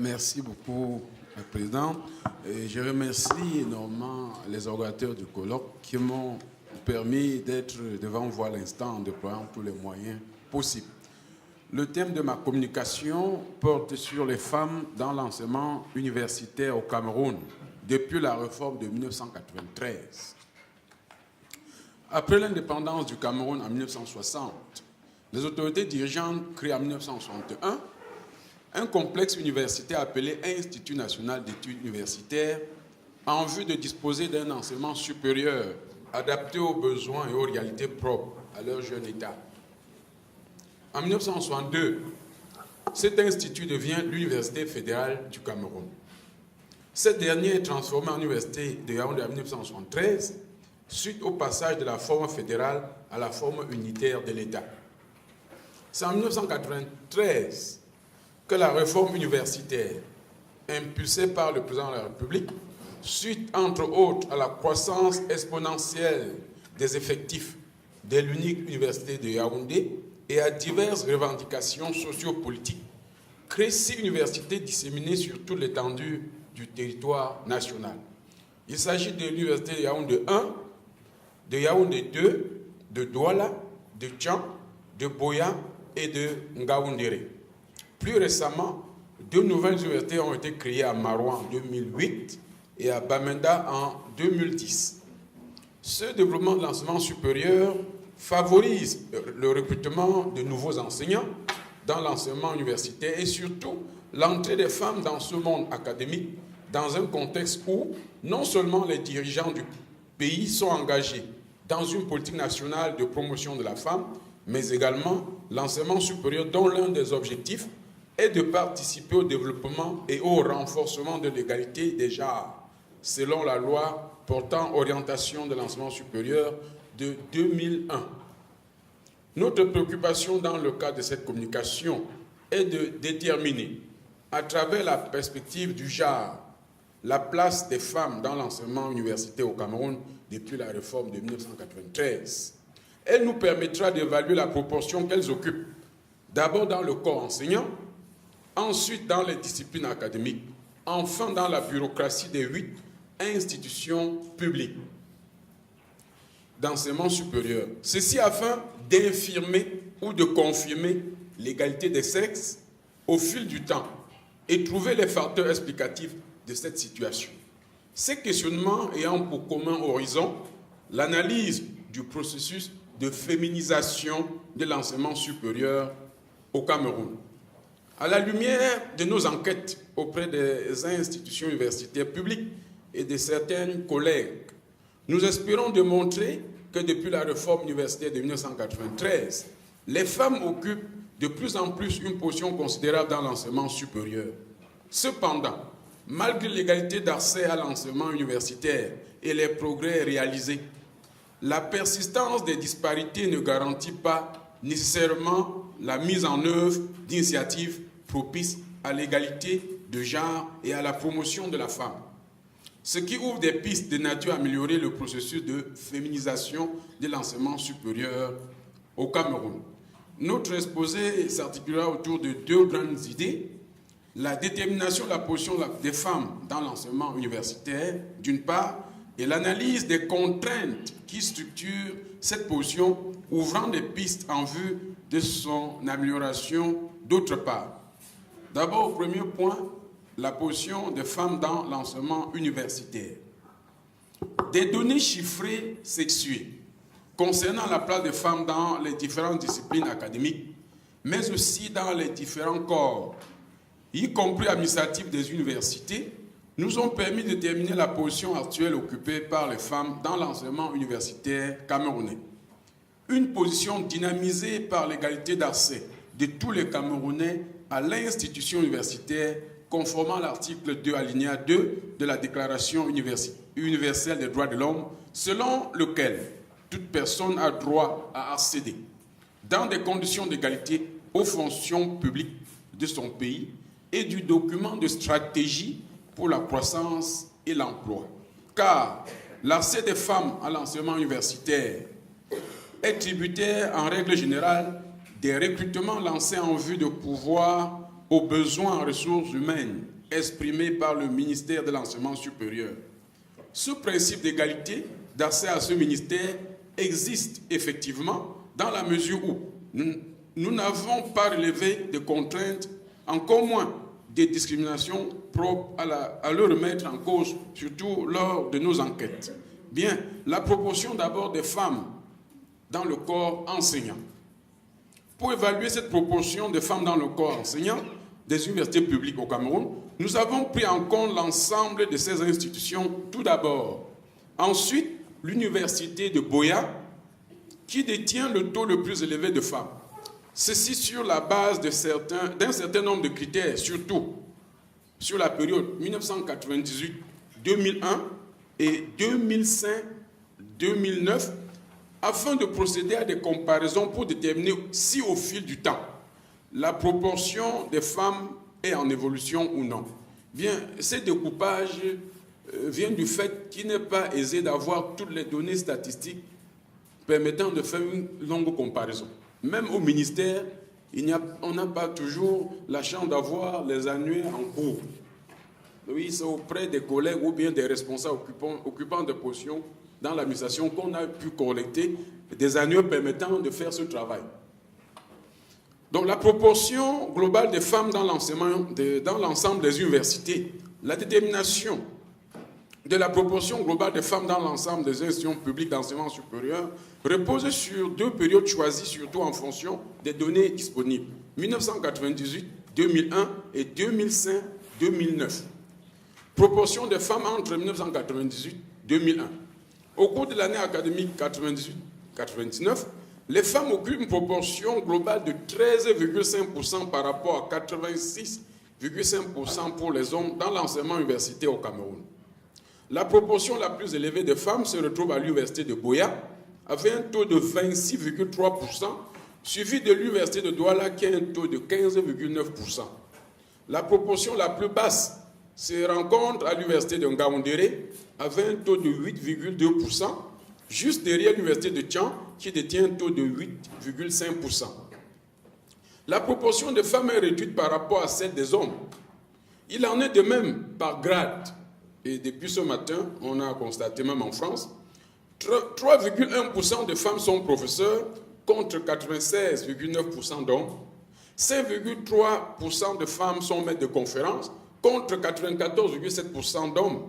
Merci beaucoup, Président. Et je remercie énormément les organisateurs du colloque qui m'ont permis d'être devant vous à l'instant en déployant tous les moyens possibles. Le thème de ma communication porte sur les femmes dans l'enseignement universitaire au Cameroun depuis la réforme de 1993. Après l'indépendance du Cameroun en 1960, les autorités dirigeantes créent en 1961 un complexe universitaire appelé Institut national d'études universitaires en vue de disposer d'un enseignement supérieur adapté aux besoins et aux réalités propres à leur jeune État. En 1962, cet institut devient l'Université fédérale du Cameroun. Cette dernière est transformée en Université de Yaoundé en 1973 suite au passage de la forme fédérale à la forme unitaire de l'État. C'est en 1993 que la réforme universitaire, impulsée par le président de la République, suite entre autres à la croissance exponentielle des effectifs de l'unique université de Yaoundé et à diverses revendications sociopolitiques, crée 6 universités disséminées sur toute l'étendue du territoire national. Il s'agit de l'université de Yaoundé 1, de Yaoundé 2, de Douala, de Tchan, de Boya et de Ngaoundéré. Plus récemment, 2 nouvelles universités ont été créées à Maroua en 2008 et à Bamenda en 2010. Ce développement de l'enseignement supérieur favorise le recrutement de nouveaux enseignants dans l'enseignement universitaire et surtout l'entrée des femmes dans ce monde académique dans un contexte où non seulement les dirigeants du pays sont engagés dans une politique nationale de promotion de la femme, mais également l'enseignement supérieur dont l'un des objectifs est de participer au développement et au renforcement de l'égalité des genres, selon la loi portant orientation de l'enseignement supérieur de 2001. Notre préoccupation dans le cadre de cette communication est de déterminer, à travers la perspective du genre, la place des femmes dans l'enseignement universitaire au Cameroun depuis la réforme de 1993. Elle nous permettra d'évaluer la proportion qu'elles occupent, d'abord dans le corps enseignant, ensuite dans les disciplines académiques, enfin dans la bureaucratie des 8 institutions publiques d'enseignement supérieur. Ceci afin d'infirmer ou de confirmer l'égalité des sexes au fil du temps et trouver les facteurs explicatifs de cette situation. Ces questionnements ayant pour commun horizon l'analyse du processus de féminisation de l'enseignement supérieur au Cameroun. À la lumière de nos enquêtes auprès des institutions universitaires publiques et de certains collègues, nous espérons démontrer que depuis la réforme universitaire de 1993, les femmes occupent de plus en plus une position considérable dans l'enseignement supérieur. Cependant, malgré l'égalité d'accès à l'enseignement universitaire et les progrès réalisés, la persistance des disparités ne garantit pas nécessairement la mise en œuvre d'initiatives propices à l'égalité de genre et à la promotion de la femme, ce qui ouvre des pistes de nature à améliorer le processus de féminisation de l'enseignement supérieur au Cameroun. Notre exposé s'articulera autour de 2 grandes idées: la détermination de la position des femmes dans l'enseignement universitaire, d'une part, et l'analyse des contraintes qui structurent cette position, ouvrant des pistes en vue de son amélioration, d'autre part. D'abord, au premier point, la position des femmes dans l'enseignement universitaire. Des données chiffrées sexuées concernant la place des femmes dans les différentes disciplines académiques, mais aussi dans les différents corps, y compris administratifs des universités, nous ont permis de déterminer la position actuelle occupée par les femmes dans l'enseignement universitaire camerounais. Une position dynamisée par l'égalité d'accès de tous les Camerounais à l'institution universitaire, conformément à l'article 2, alinéa 2 de la Déclaration universelle des droits de l'homme, selon lequel toute personne a droit à accéder, dans des conditions d'égalité, aux fonctions publiques de son pays et du document de stratégie pour la croissance et l'emploi. Car l'accès des femmes à l'enseignement universitaire est tributaire en règle générale des recrutements lancés en vue de pouvoir aux besoins en ressources humaines exprimés par le ministère de l'Enseignement supérieur. Ce principe d'égalité d'accès à ce ministère existe effectivement dans la mesure où nous n'avons pas relevé de contraintes, encore moins des discriminations propres à le remettre en cause, surtout lors de nos enquêtes. Bien, la proportion d'abord des femmes dans le corps enseignant. Pour évaluer cette proportion de femmes dans le corps enseignant des universités publiques au Cameroun, nous avons pris en compte l'ensemble de ces institutions tout d'abord. Ensuite, l'université de Buea, qui détient le taux le plus élevé de femmes. Ceci sur la base d'un certain nombre de critères, surtout sur la période 1998-2001 et 2005-2009, afin de procéder à des comparaisons pour déterminer si au fil du temps, la proportion des femmes est en évolution ou non. Bien, ce découpage vient du fait qu'il n'est pas aisé d'avoir toutes les données statistiques permettant de faire une longue comparaison. Même au ministère, on n'a pas toujours la chance d'avoir les annuaires en cours. Oui, c'est auprès des collègues ou bien des responsables occupant des positions dans l'administration qu'on a pu collecter des annuaires permettant de faire ce travail. Donc la proportion globale des femmes dans l'enseignement, dans l'ensemble des universités, la détermination de la proportion globale des femmes dans l'ensemble des institutions publiques d'enseignement supérieur repose sur deux périodes choisies surtout en fonction des données disponibles, 1998, 2001 et 2005-2009. Proportion des femmes entre 1998 et 2001. Au cours de l'année académique 98-99, les femmes occupent une proportion globale de 13,5% par rapport à 86,5% pour les hommes dans l'enseignement universitaire au Cameroun. La proportion la plus élevée des femmes se retrouve à l'université de Buea, avec un taux de 26,3%, suivi de l'université de Douala qui a un taux de 15,9%. La proportion la plus basse se rencontre à l'université de Ngaoundéré, avec un taux de 8,2%, juste derrière l'université de Tian, qui détient un taux de 8,5%. La proportion de femmes est réduite par rapport à celle des hommes. Il en est de même par grade. Et depuis ce matin, on a constaté même en France, 3,1% de femmes sont professeurs contre 96,9% d'hommes. 5,3% de femmes sont maîtres de conférences contre 94,7% d'hommes.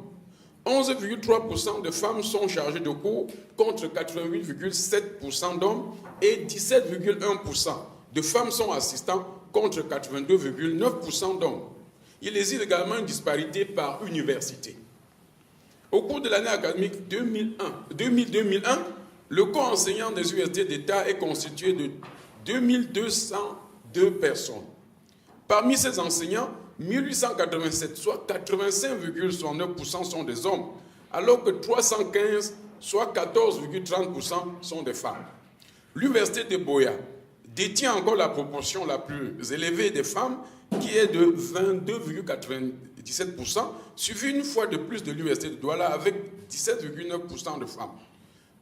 11,3% de femmes sont chargées de cours contre 88,7% d'hommes et 17,1% de femmes sont assistants contre 82,9% d'hommes. Il existe également une disparité par université. Au cours de l'année académique 2000-2001, le corps enseignant des universités d'État est constitué de 2202 personnes. Parmi ces enseignants, 1887, soit 85,69% sont des hommes, alors que 315, soit 14,30% sont des femmes. L'université de Buea détient encore la proportion la plus élevée des femmes, qui est de 22,97%, suivi une fois de plus de l'université de Douala avec 17,9% de femmes.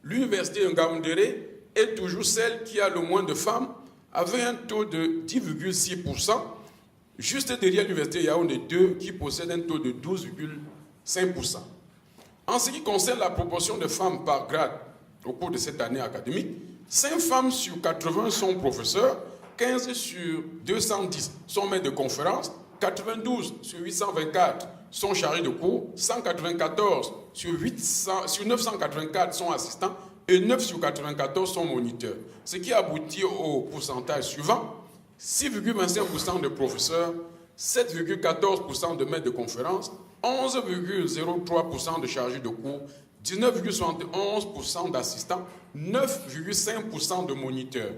L'université de Ngaoundéré est toujours celle qui a le moins de femmes, avec un taux de 10,6%, juste derrière l'université Yaoundé 2 qui possède un taux de 12,5%. En ce qui concerne la proportion de femmes par grade au cours de cette année académique, 5 femmes sur 80 sont professeurs, 15 sur 210 sont maîtres de conférences, 92 sur 824 sont chargés de cours, 194 sur 984 sont assistants et 9 sur 94 sont moniteurs. Ce qui aboutit au pourcentage suivant: 6,25% de professeurs, 7,14% de maîtres de conférences, 11,03% de chargés de cours, 19,71% d'assistants, 9,5% de moniteurs.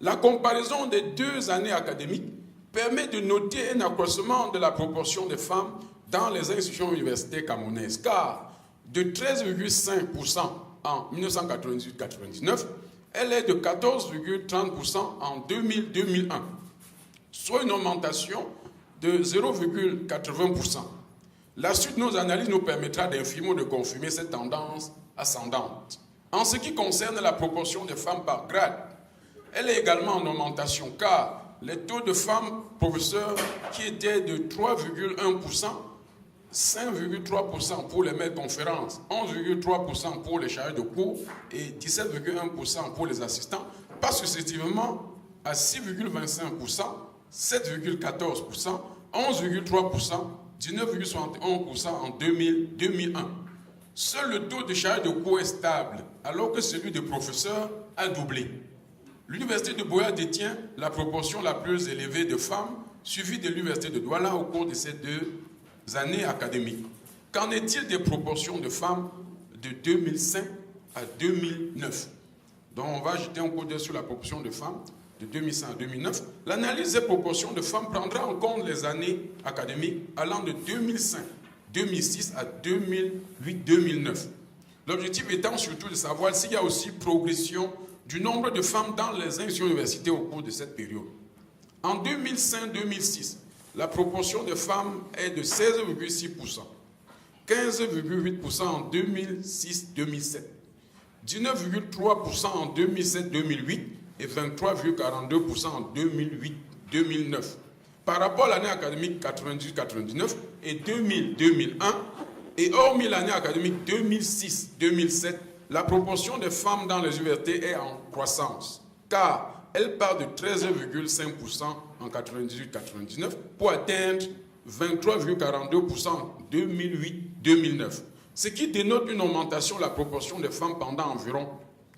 La comparaison des deux années académiques permet de noter un accroissement de la proportion des femmes dans les institutions universitaires camerounaises, car de 13,5% en 1998-99, elle est de 14,30% en 2000-2001, soit une augmentation de 0,80%. La suite de nos analyses nous permettra d'infirmer ou de confirmer cette tendance ascendante. En ce qui concerne la proportion des femmes par grade, elle est également en augmentation, car les taux de femmes professeurs qui étaient de 3,1%, 5,3% pour les maîtres de conférences, 11,3% pour les chargés de cours et 17,1% pour les assistants, passent successivement à 6,25%, 7,14%, 11,3%, 19,71% en 2001. Seul le taux de chargés de cours est stable, alors que celui des professeurs a doublé. L'université de Buea détient la proportion la plus élevée de femmes, suivie de l'université de Douala au cours de ces 2 années académiques. Qu'en est-il des proportions de femmes de 2005 à 2009? Donc on va jeter un coup d'œil sur la proportion de femmes de 2005 à 2009. L'analyse des proportions de femmes prendra en compte les années académiques allant de 2005, 2006 à 2008, 2009. L'objectif étant surtout de savoir s'il y a aussi progression du nombre de femmes dans les institutions universitaires au cours de cette période. En 2005-2006, la proportion de femmes est de 16,6%, 15,8% en 2006-2007, 19,3% en 2007-2008 et 23,42% en 2008-2009. Par rapport à l'année académique 98-99 et 2000-2001, et hormis l'année académique 2006-2007, la proportion de femmes dans les universités est en croissance, car elle part de 13,5% en 98-99 pour atteindre 23,42% en 2008-2009, ce qui dénote une augmentation de la proportion de femmes pendant environ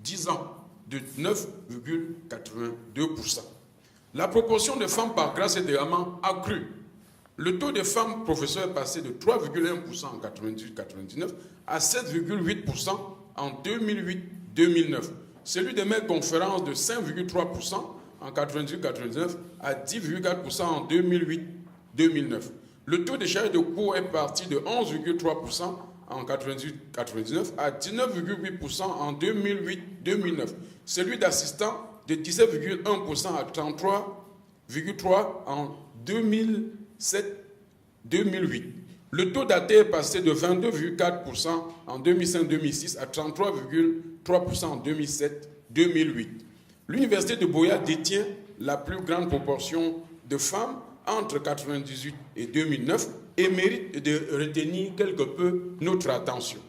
10 ans, de 9,82%. La proportion de femmes par grâce est également accrue. Le taux de femmes professeurs est passé de 3,1% en 98-99 à 7,8% en 2008-2009. Celui des maîtres de conférences de 5,3% en 98-99 à 10,4% en 2008-2009. Le taux de charges de cours est parti de 11,3% en 98-99 à 19,8% en 2008-2009. Celui d'assistants de 17,1% à 33,3% en 2007-2008. Le taux d'AT est passé de 22,4% en 2005-2006 à 33,3% en 2007-2008. L'université de Buea détient la plus grande proportion de femmes entre 1998 et 2009 et mérite de retenir quelque peu notre attention.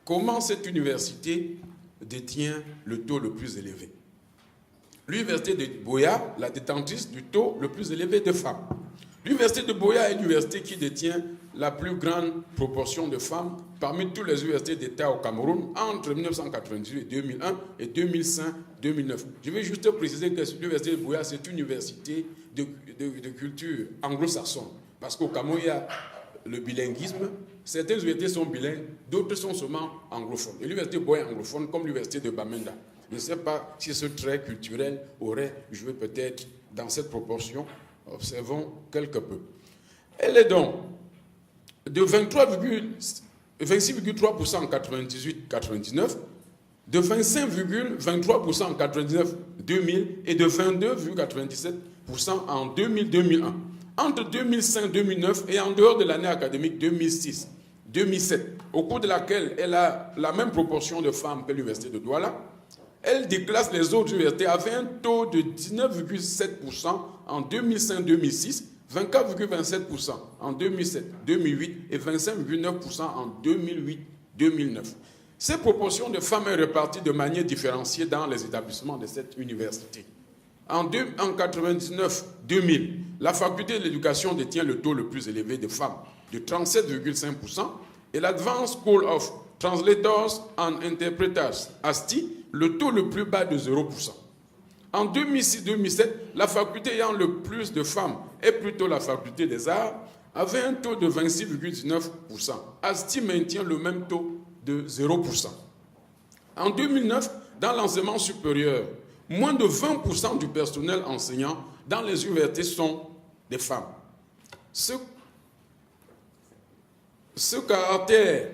Comment cette université détient le taux le plus élevé? L'université de Buea, la détentrice du taux le plus élevé de femmes. L'université de Buea est l'université qui détient la plus grande proportion de femmes parmi toutes les universités d'État au Cameroun entre 1998 et 2001 et 2005-2009. Je vais juste préciser que l'université de Buea, c'est une université de culture anglo-saxonne. Parce qu'au Cameroun, il y a le bilinguisme. Certaines universités sont bilingues, d'autres sont seulement anglophones. Et l'université de Buea est anglophone, comme l'université de Bamenda. Je ne sais pas si ce trait culturel aurait joué peut-être dans cette proportion. Observons quelque peu. Elle est donc de 26,3% en 98-99, de 25,23% en 99-2000 et de 22,97% en 2000-2001. Entre 2005-2009 et en dehors de l'année académique 2006-2007, au cours de laquelle elle a la même proportion de femmes que l'université de Douala, elle déclasse les autres universités avec un taux de 19,7% en 2005-2006, 24,27% en 2007-2008 et 25,9% en 2008-2009. Ces proportions de femmes sont réparties de manière différenciée dans les établissements de cette université. En 1999-2000, la faculté de l'éducation détient le taux le plus élevé de femmes, de 37,5%, et l'Advanced School of Translators and Interpreters, ASTI, le taux le plus bas de 0%. En 2006-2007, la faculté ayant le plus de femmes est plutôt la faculté des arts, avait un taux de 26,19%. ASTI maintient le même taux de 0%. En 2009, dans l'enseignement supérieur, moins de 20% du personnel enseignant dans les universités sont des femmes. Ce caractère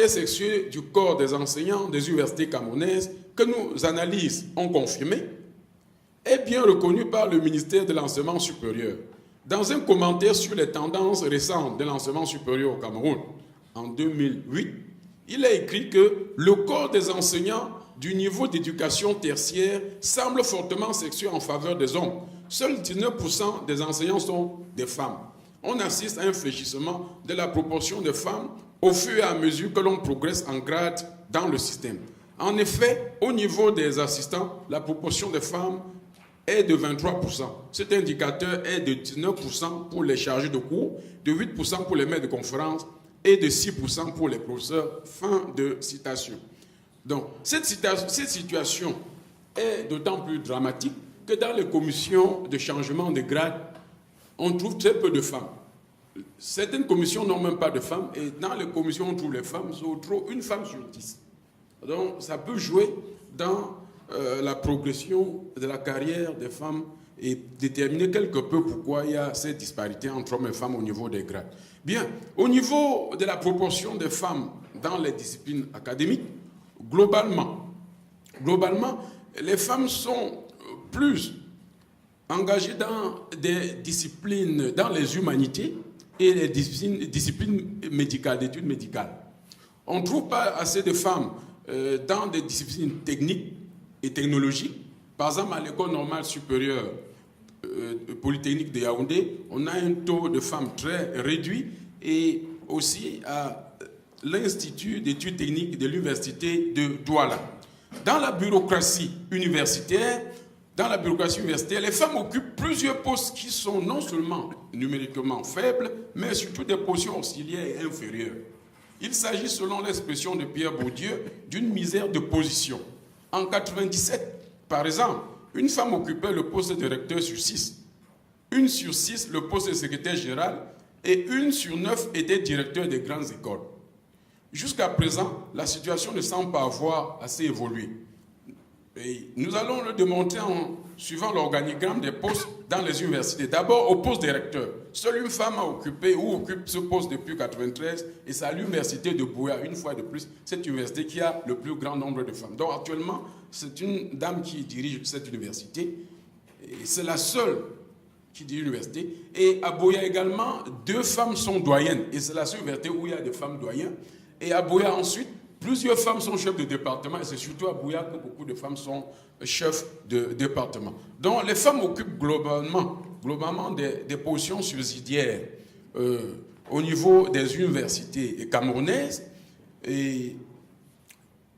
sexuel du corps des enseignants des universités camerounaises que nos analyses ont confirmé est bien reconnu par le ministère de l'Enseignement supérieur. Dans un commentaire sur les tendances récentes de l'enseignement supérieur au Cameroun, en 2008, il a écrit que le corps des enseignants du niveau d'éducation tertiaire semble fortement sexué en faveur des hommes. Seuls 19% des enseignants sont des femmes. On assiste à un fléchissement de la proportion de femmes au fur et à mesure que l'on progresse en grade dans le système. En effet, au niveau des assistants, la proportion de femmes est de 23%. Cet indicateur est de 19% pour les chargés de cours, de 8% pour les maîtres de conférences et de 6% pour les professeurs. Fin de citation. Donc, cette situation est d'autant plus dramatique que dans les commissions de changement de grade, on trouve très peu de femmes. Certaines commissions n'ont même pas de femmes, et dans les commissions, on trouve les femmes, on trouve une femme sur 10. Donc, ça peut jouer dans la progression de la carrière des femmes et déterminer quelque peu pourquoi il y a cette disparité entre hommes et femmes au niveau des grades. Bien, au niveau de la proportion des femmes dans les disciplines académiques, globalement, les femmes sont plus engagées dans des disciplines, dans les humanités et les disciplines médicales, d'études médicales. On ne trouve pas assez de femmes dans des disciplines techniques et technologiques. Par exemple, à l'école normale supérieure polytechnique de Yaoundé, on a un taux de femmes très réduit, et aussi à l'Institut d'études techniques de l'Université de Douala. Dans la bureaucratie universitaire, les femmes occupent plusieurs postes qui sont non seulement numériquement faibles, mais surtout des positions auxiliaires et inférieures. Il s'agit, selon l'expression de Pierre Bourdieu, d'une misère de position. En 1997, par exemple, une femme occupait le poste de recteur sur 6, une sur 6 le poste de secrétaire général, et une sur 9 était directeur des grandes écoles. Jusqu'à présent, la situation ne semble pas avoir assez évolué. Et nous allons le démontrer en suivant l'organigramme des postes dans les universités. D'abord, au poste de recteur. Seule une femme a occupé ou occupe ce poste depuis 1993, et c'est à l'université de Buea, une fois de plus, cette université qui a le plus grand nombre de femmes. Donc actuellement, c'est une dame qui dirige cette université, et c'est la seule qui dirige l'université. Et à Buea également, 2 femmes sont doyennes, et c'est la seule université où il y a des femmes doyennes. Et à Buea ensuite, plusieurs femmes sont chefs de département, et c'est surtout à Buea que beaucoup de femmes sont chefs de département. Donc les femmes occupent globalement des positions subsidiaires au niveau des universités camerounaises. Et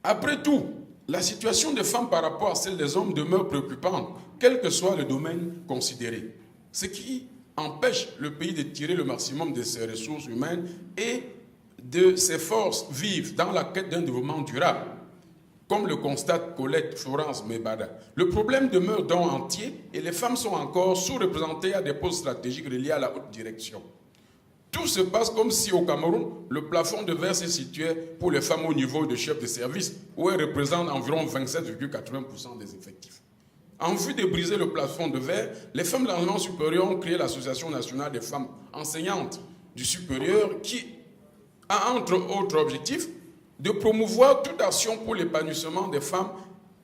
après tout, la situation des femmes par rapport à celle des hommes demeure préoccupante, quel que soit le domaine considéré. Ce qui empêche le pays de tirer le maximum de ses ressources humaines et de ses forces vives dans la quête d'un développement durable, comme le constate Colette Florence Mebada. Le problème demeure donc entier, et les femmes sont encore sous-représentées à des postes stratégiques reliés à la haute direction. Tout se passe comme si au Cameroun, le plafond de verre se situait pour les femmes au niveau de chef de service, où elles représentent environ 27,80% des effectifs. En vue de briser le plafond de verre, les femmes de l'enseignement supérieur ont créé l'Association nationale des femmes enseignantes du supérieur, qui a entre autres objectifs de promouvoir toute action pour l'épanouissement des femmes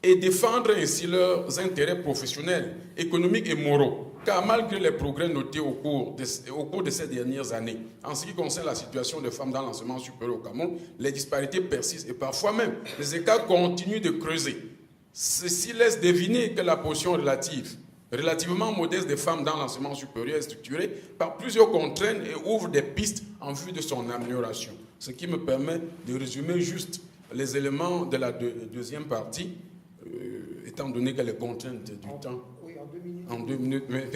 et défendre ainsi leurs intérêts professionnels, économiques et moraux. Car malgré les progrès notés au cours de ces dernières années, en ce qui concerne la situation des femmes dans l'enseignement supérieur au Cameroun, les disparités persistent et parfois même les écarts continuent de creuser. Ceci laisse deviner que la position relativement modeste des femmes dans l'enseignement supérieur est structurée par plusieurs contraintes et ouvre des pistes en vue de son amélioration. Ce qui me permet de résumer juste les éléments de la deuxième partie, étant donné que les contraintes du temps... Oui, en 2 minutes. En 2 minutes, mais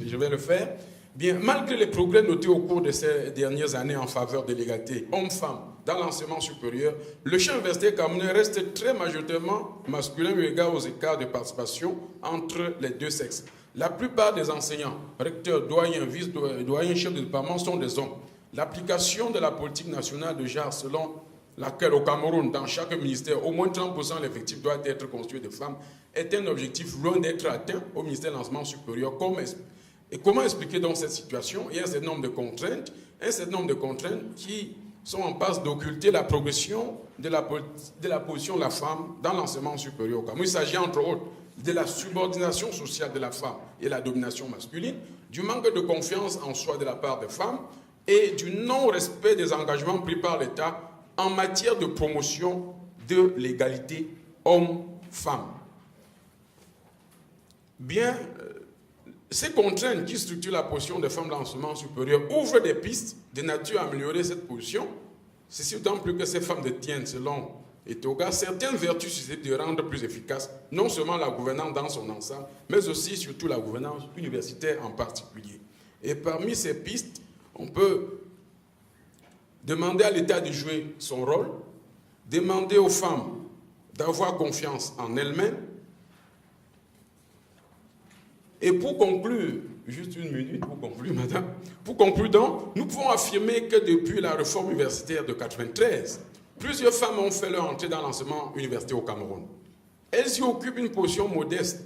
je vais le faire. Bien, malgré les progrès notés au cours de ces dernières années en faveur de l'égalité hommes-femmes dans l'enseignement supérieur, le champ universitaire camerounais reste très majoritairement masculin eu égard aux écarts de participation entre les deux sexes. La plupart des enseignants, recteurs, doyens, vice-doyens, chefs de département sont des hommes. L'application de la politique nationale de genre selon laquelle au Cameroun, dans chaque ministère, au moins 30% de l'effectif doit être constitué de femmes, est un objectif loin d'être atteint au ministère de l'enseignement supérieur. Et comment expliquer donc cette situation? Il y a un certain nombre de contraintes, qui sont en passe d'occulter la progression de la position de la femme dans l'enseignement supérieur au Cameroun. Il s'agit entre autres de la subordination sociale de la femme et la domination masculine, du manque de confiance en soi de la part des femmes et du non-respect des engagements pris par l'État en matière de promotion de l'égalité hommes-femmes. Bien, ces contraintes qui structurent la position des femmes dans l'enseignement supérieur ouvrent des pistes de nature à améliorer cette position. Ceci d'autant plus que ces femmes détiennent, selon Etoga, certaines vertus susceptibles de rendre plus efficace non seulement la gouvernance dans son ensemble, mais aussi surtout la gouvernance universitaire en particulier. Et parmi ces pistes, on peut demander à l'État de jouer son rôle, demander aux femmes d'avoir confiance en elles-mêmes. Et pour conclure, juste une minute pour conclure, madame. Pour conclure donc, nous pouvons affirmer que depuis la réforme universitaire de 1993, plusieurs femmes ont fait leur entrée dans l'enseignement universitaire au Cameroun. Elles y occupent une position modeste,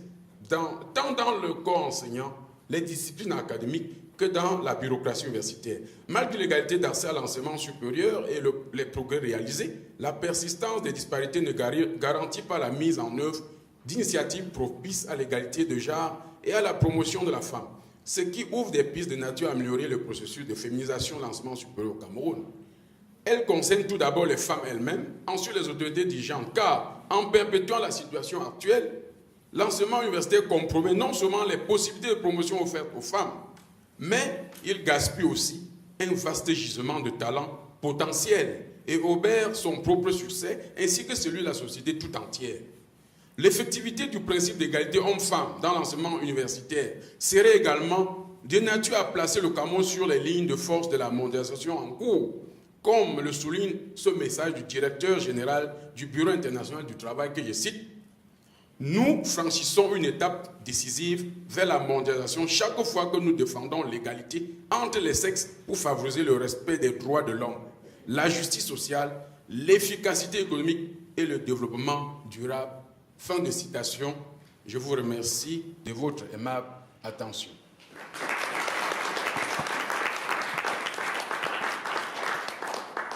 tant dans le corps enseignant, les disciplines académiques, que dans la bureaucratie universitaire. Malgré l'égalité d'accès à l'enseignement supérieur et les progrès réalisés, la persistance des disparités ne garantit pas la mise en œuvre d'initiatives propices à l'égalité de genre et à la promotion de la femme, ce qui ouvre des pistes de nature à améliorer le processus de féminisation de l'enseignement supérieur au Cameroun. Elle concerne tout d'abord les femmes elles-mêmes, ensuite les autorités dirigeantes, car en perpétuant la situation actuelle, l'enseignement universitaire compromet non seulement les possibilités de promotion offertes aux femmes, mais il gaspille aussi un vaste gisement de talents potentiels et obère son propre succès ainsi que celui de la société tout entière. L'effectivité du principe d'égalité homme-femme dans l'enseignement universitaire serait également de nature à placer le Cameroun sur les lignes de force de la mondialisation en cours, comme le souligne ce message du directeur général du Bureau international du travail que je cite. Nous franchissons une étape décisive vers la mondialisation chaque fois que nous défendons l'égalité entre les sexes pour favoriser le respect des droits de l'homme, la justice sociale, l'efficacité économique et le développement durable. Fin de citation. Je vous remercie de votre aimable attention.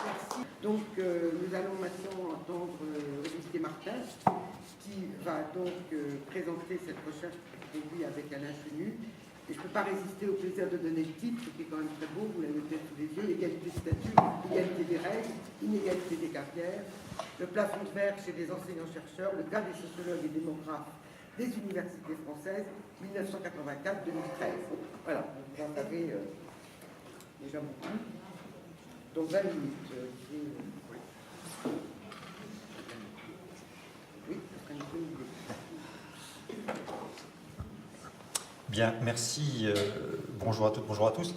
Merci. Donc, nous allons maintenant entendre Olivier Martin, qui va donc présenter cette recherche produite avec Alain Chenu. Et je ne peux pas résister au plaisir de donner le titre, qui est quand même très beau, vous l'avez peut-être sous les yeux, l'égalité de statut, l'égalité des règles, inégalité des carrières, le plafond de verre chez les enseignants-chercheurs, le cas des sociologues et démographes des universités françaises, 1984-2013. Voilà, vous en avez déjà beaucoup. Donc 20 minutes. Oui, ce serait une bonne idée. Bien, merci. Bonjour à toutes, bonjour à tous.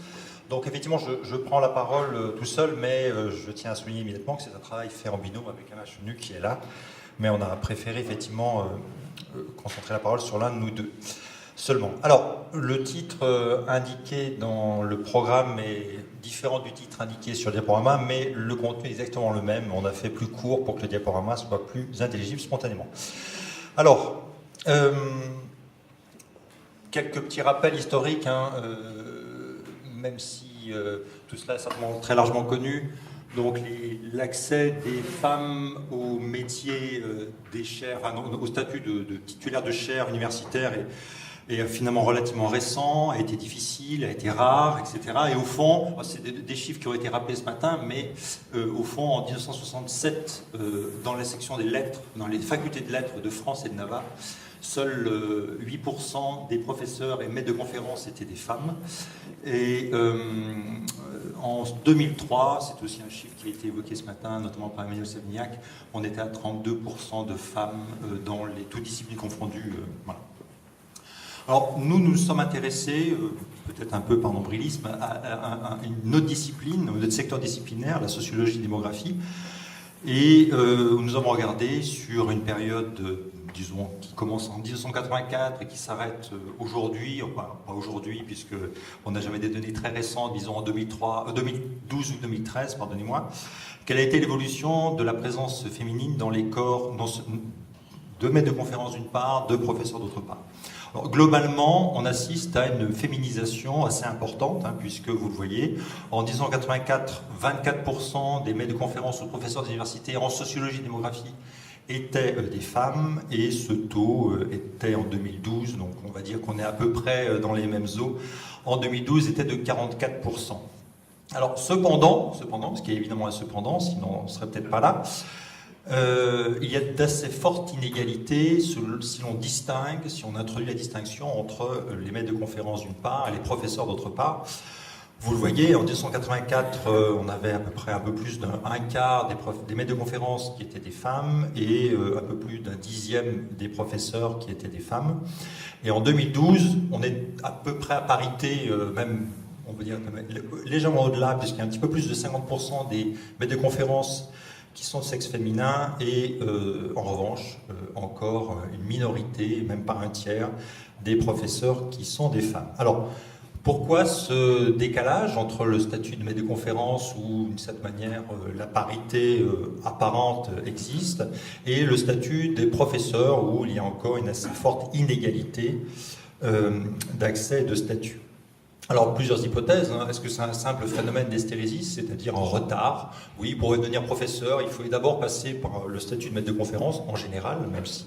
Donc effectivement, je prends la parole tout seul, mais je tiens à souligner immédiatement que c'est un travail fait en binôme avec Alain Chenu qui est là. Mais on a préféré effectivement concentrer la parole sur l'un de nous deux seulement. Alors, le titre indiqué dans le programme est différent du titre indiqué sur le diaporama, mais le contenu est exactement le même. On a fait plus court pour que le diaporama soit plus intelligible spontanément. Alors, quelques petits rappels historiques, hein, même si tout cela est certainement très largement connu. Donc l'accès des femmes au métier des chaires, enfin, au statut de titulaire de chaire universitaire est finalement relativement récent, a été difficile, a été rare, etc. Et au fond, c'est des chiffres qui ont été rappelés ce matin, mais au fond, en 1967, dans la section des lettres, dans les facultés de lettres de France et de Navarre, seuls 8% des professeurs et maîtres de conférences étaient des femmes. Et en 2003, c'est aussi un chiffre qui a été évoqué ce matin, notamment par Emmanuel Savignac, on était à 32% de femmes dans les toutes disciplines confondues. Voilà. Alors, nous sommes intéressés, peut-être un peu par nombrilisme, à une autre discipline, un autre secteur disciplinaire, la sociologie et démographie. Et nous avons regardé sur une période, disons, qui commence en 1984 et qui s'arrête aujourd'hui, enfin, pas aujourd'hui, puisqu'on n'a jamais des données très récentes, disons en 2012 ou 2013, pardonnez-moi, quelle a été l'évolution de la présence féminine dans les corps de maîtres de conférences d'une part, de professeurs d'autre part. Alors, globalement, on assiste à une féminisation assez importante, hein, puisque vous le voyez, en 1984, 24% des maîtres de conférences ou professeurs d'université en sociologie et démographie étaient des femmes, et ce taux était en 2012, donc on va dire qu'on est à peu près dans les mêmes eaux, en 2012 était de 44%. Alors cependant, ce qui est évidemment un cependant, sinon on ne serait peut-être pas là, Il y a d'assez fortes inégalités si l'on distingue, si on introduit la distinction entre les maîtres de conférences d'une part et les professeurs d'autre part. Vous le voyez, en 1984, on avait à peu près un peu plus d'un quart des maîtres de conférences qui étaient des femmes et un peu plus d'un dixième des professeurs qui étaient des femmes. Et en 2012, on est à peu près à parité, même, on peut dire légèrement au-delà, puisqu'il y a un petit peu plus de 50% des maîtres de conférences qui sont de sexe féminin et en revanche, encore une minorité, même pas un tiers, des professeurs qui sont des femmes. Alors, pourquoi ce décalage entre le statut de maître de conférence où, d'une certaine manière, la parité apparente existe et le statut des professeurs où il y a encore une assez forte inégalité d'accès et de statut? Alors, plusieurs hypothèses. Est-ce que c'est un simple phénomène d'hystérésis, c'est-à-dire en retard? Oui, pour devenir professeur, il faut d'abord passer par le statut de maître de conférence, en général, même s'il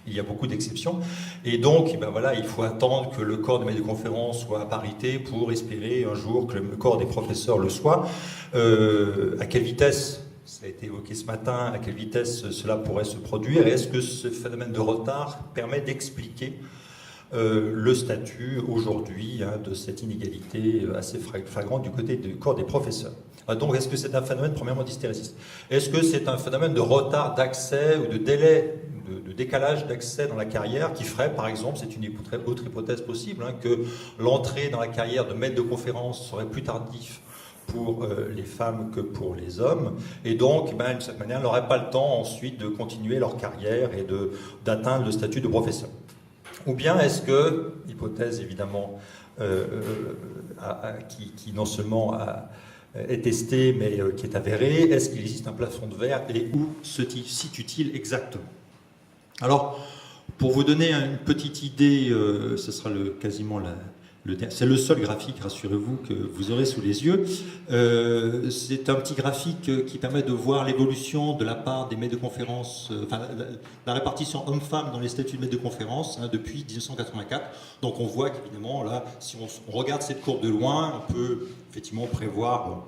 y a beaucoup d'exceptions. Et donc, ben voilà, il faut attendre que le corps de maître de conférence soit à parité pour espérer un jour que le corps des professeurs le soit. À quelle vitesse? Ça a été évoqué ce matin, à quelle vitesse cela pourrait se produire? Et est-ce que ce phénomène de retard permet d'expliquer le statut aujourd'hui de cette inégalité assez flagrante du côté du corps des professeurs? Donc, est-ce que c'est un phénomène premièrement d'hystérésis? Est-ce que c'est un phénomène de retard d'accès ou de délai, de décalage d'accès dans la carrière qui ferait, par exemple, c'est une autre hypothèse possible, que l'entrée dans la carrière de maître de conférence serait plus tardif pour les femmes que pour les hommes, et donc, d'une certaine manière, elles n'auraient pas le temps ensuite de continuer leur carrière et d'atteindre le statut de professeur? Ou bien est-ce que, hypothèse évidemment qui non seulement est testée mais qui est avérée, est-ce qu'il existe un plafond de verre et où se situe-t-il exactement? Alors, pour vous donner une petite idée, ce sera quasiment c'est le seul graphique, rassurez-vous, que vous aurez sous les yeux. C'est un petit graphique qui permet de voir l'évolution de la part des maîtres de conférences, la répartition homme-femme dans les statuts de maîtres de conférences depuis 1984. Donc on voit qu'évidemment, là, si on regarde cette courbe de loin, on peut effectivement prévoir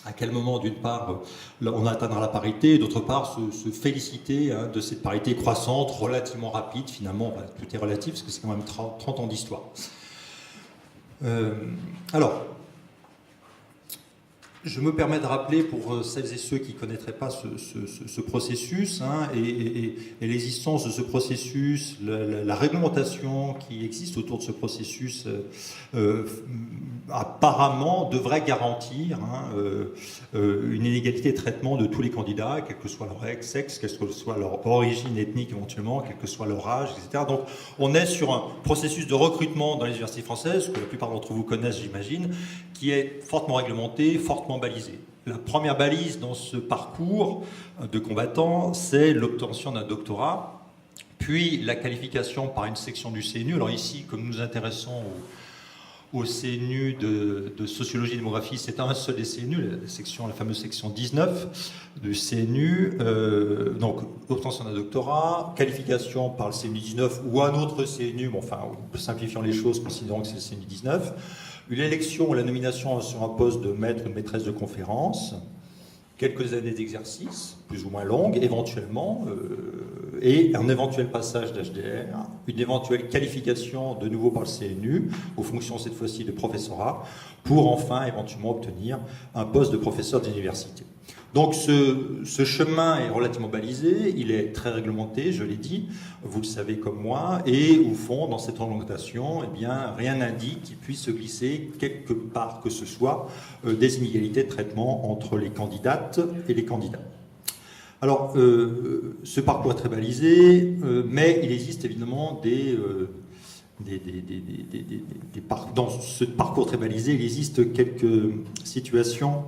à quel moment, d'une part, on atteindra la parité, et d'autre part, se féliciter de cette parité croissante, relativement rapide, finalement. Tout est relatif, parce que c'est quand même 30 ans d'histoire. Alors, je me permets de rappeler pour celles et ceux qui ne connaîtraient pas ce processus et l'existence de ce processus, la réglementation qui existe autour de ce processus apparemment devrait garantir une inégalité de traitement de tous les candidats, quel que soit leur sexe, quelle que soit leur origine ethnique éventuellement, quel que soit leur âge, etc. Donc on est sur un processus de recrutement dans les universités françaises, que la plupart d'entre vous connaissent, j'imagine, qui est fortement réglementé, fortement balisé. La première balise dans ce parcours de combattants, c'est l'obtention d'un doctorat, puis la qualification par une section du CNU. Alors ici, comme nous nous intéressons au CNU de sociologie et démographie, c'est un seul des CNU, la fameuse section 19 du CNU. Donc, obtention d'un doctorat, qualification par le CNU 19 ou un autre CNU, simplifiant les choses, considérant que c'est le CNU 19. Une élection ou la nomination sur un poste de maître ou de maîtresse de conférence, quelques années d'exercice, plus ou moins longues, éventuellement, et un éventuel passage d'HDR, une éventuelle qualification de nouveau par le CNU, aux fonctions cette fois-ci de professorat, pour enfin éventuellement obtenir un poste de professeur d'université. Donc ce chemin est relativement balisé, il est très réglementé, je l'ai dit, vous le savez comme moi, et au fond, dans cette réglementation, rien n'indique qu'il puisse se glisser quelque part que ce soit des inégalités de traitement entre les candidates et les candidats. Alors, ce parcours est très balisé, mais il existe évidemment dans ce parcours très balisé, il existe quelques situations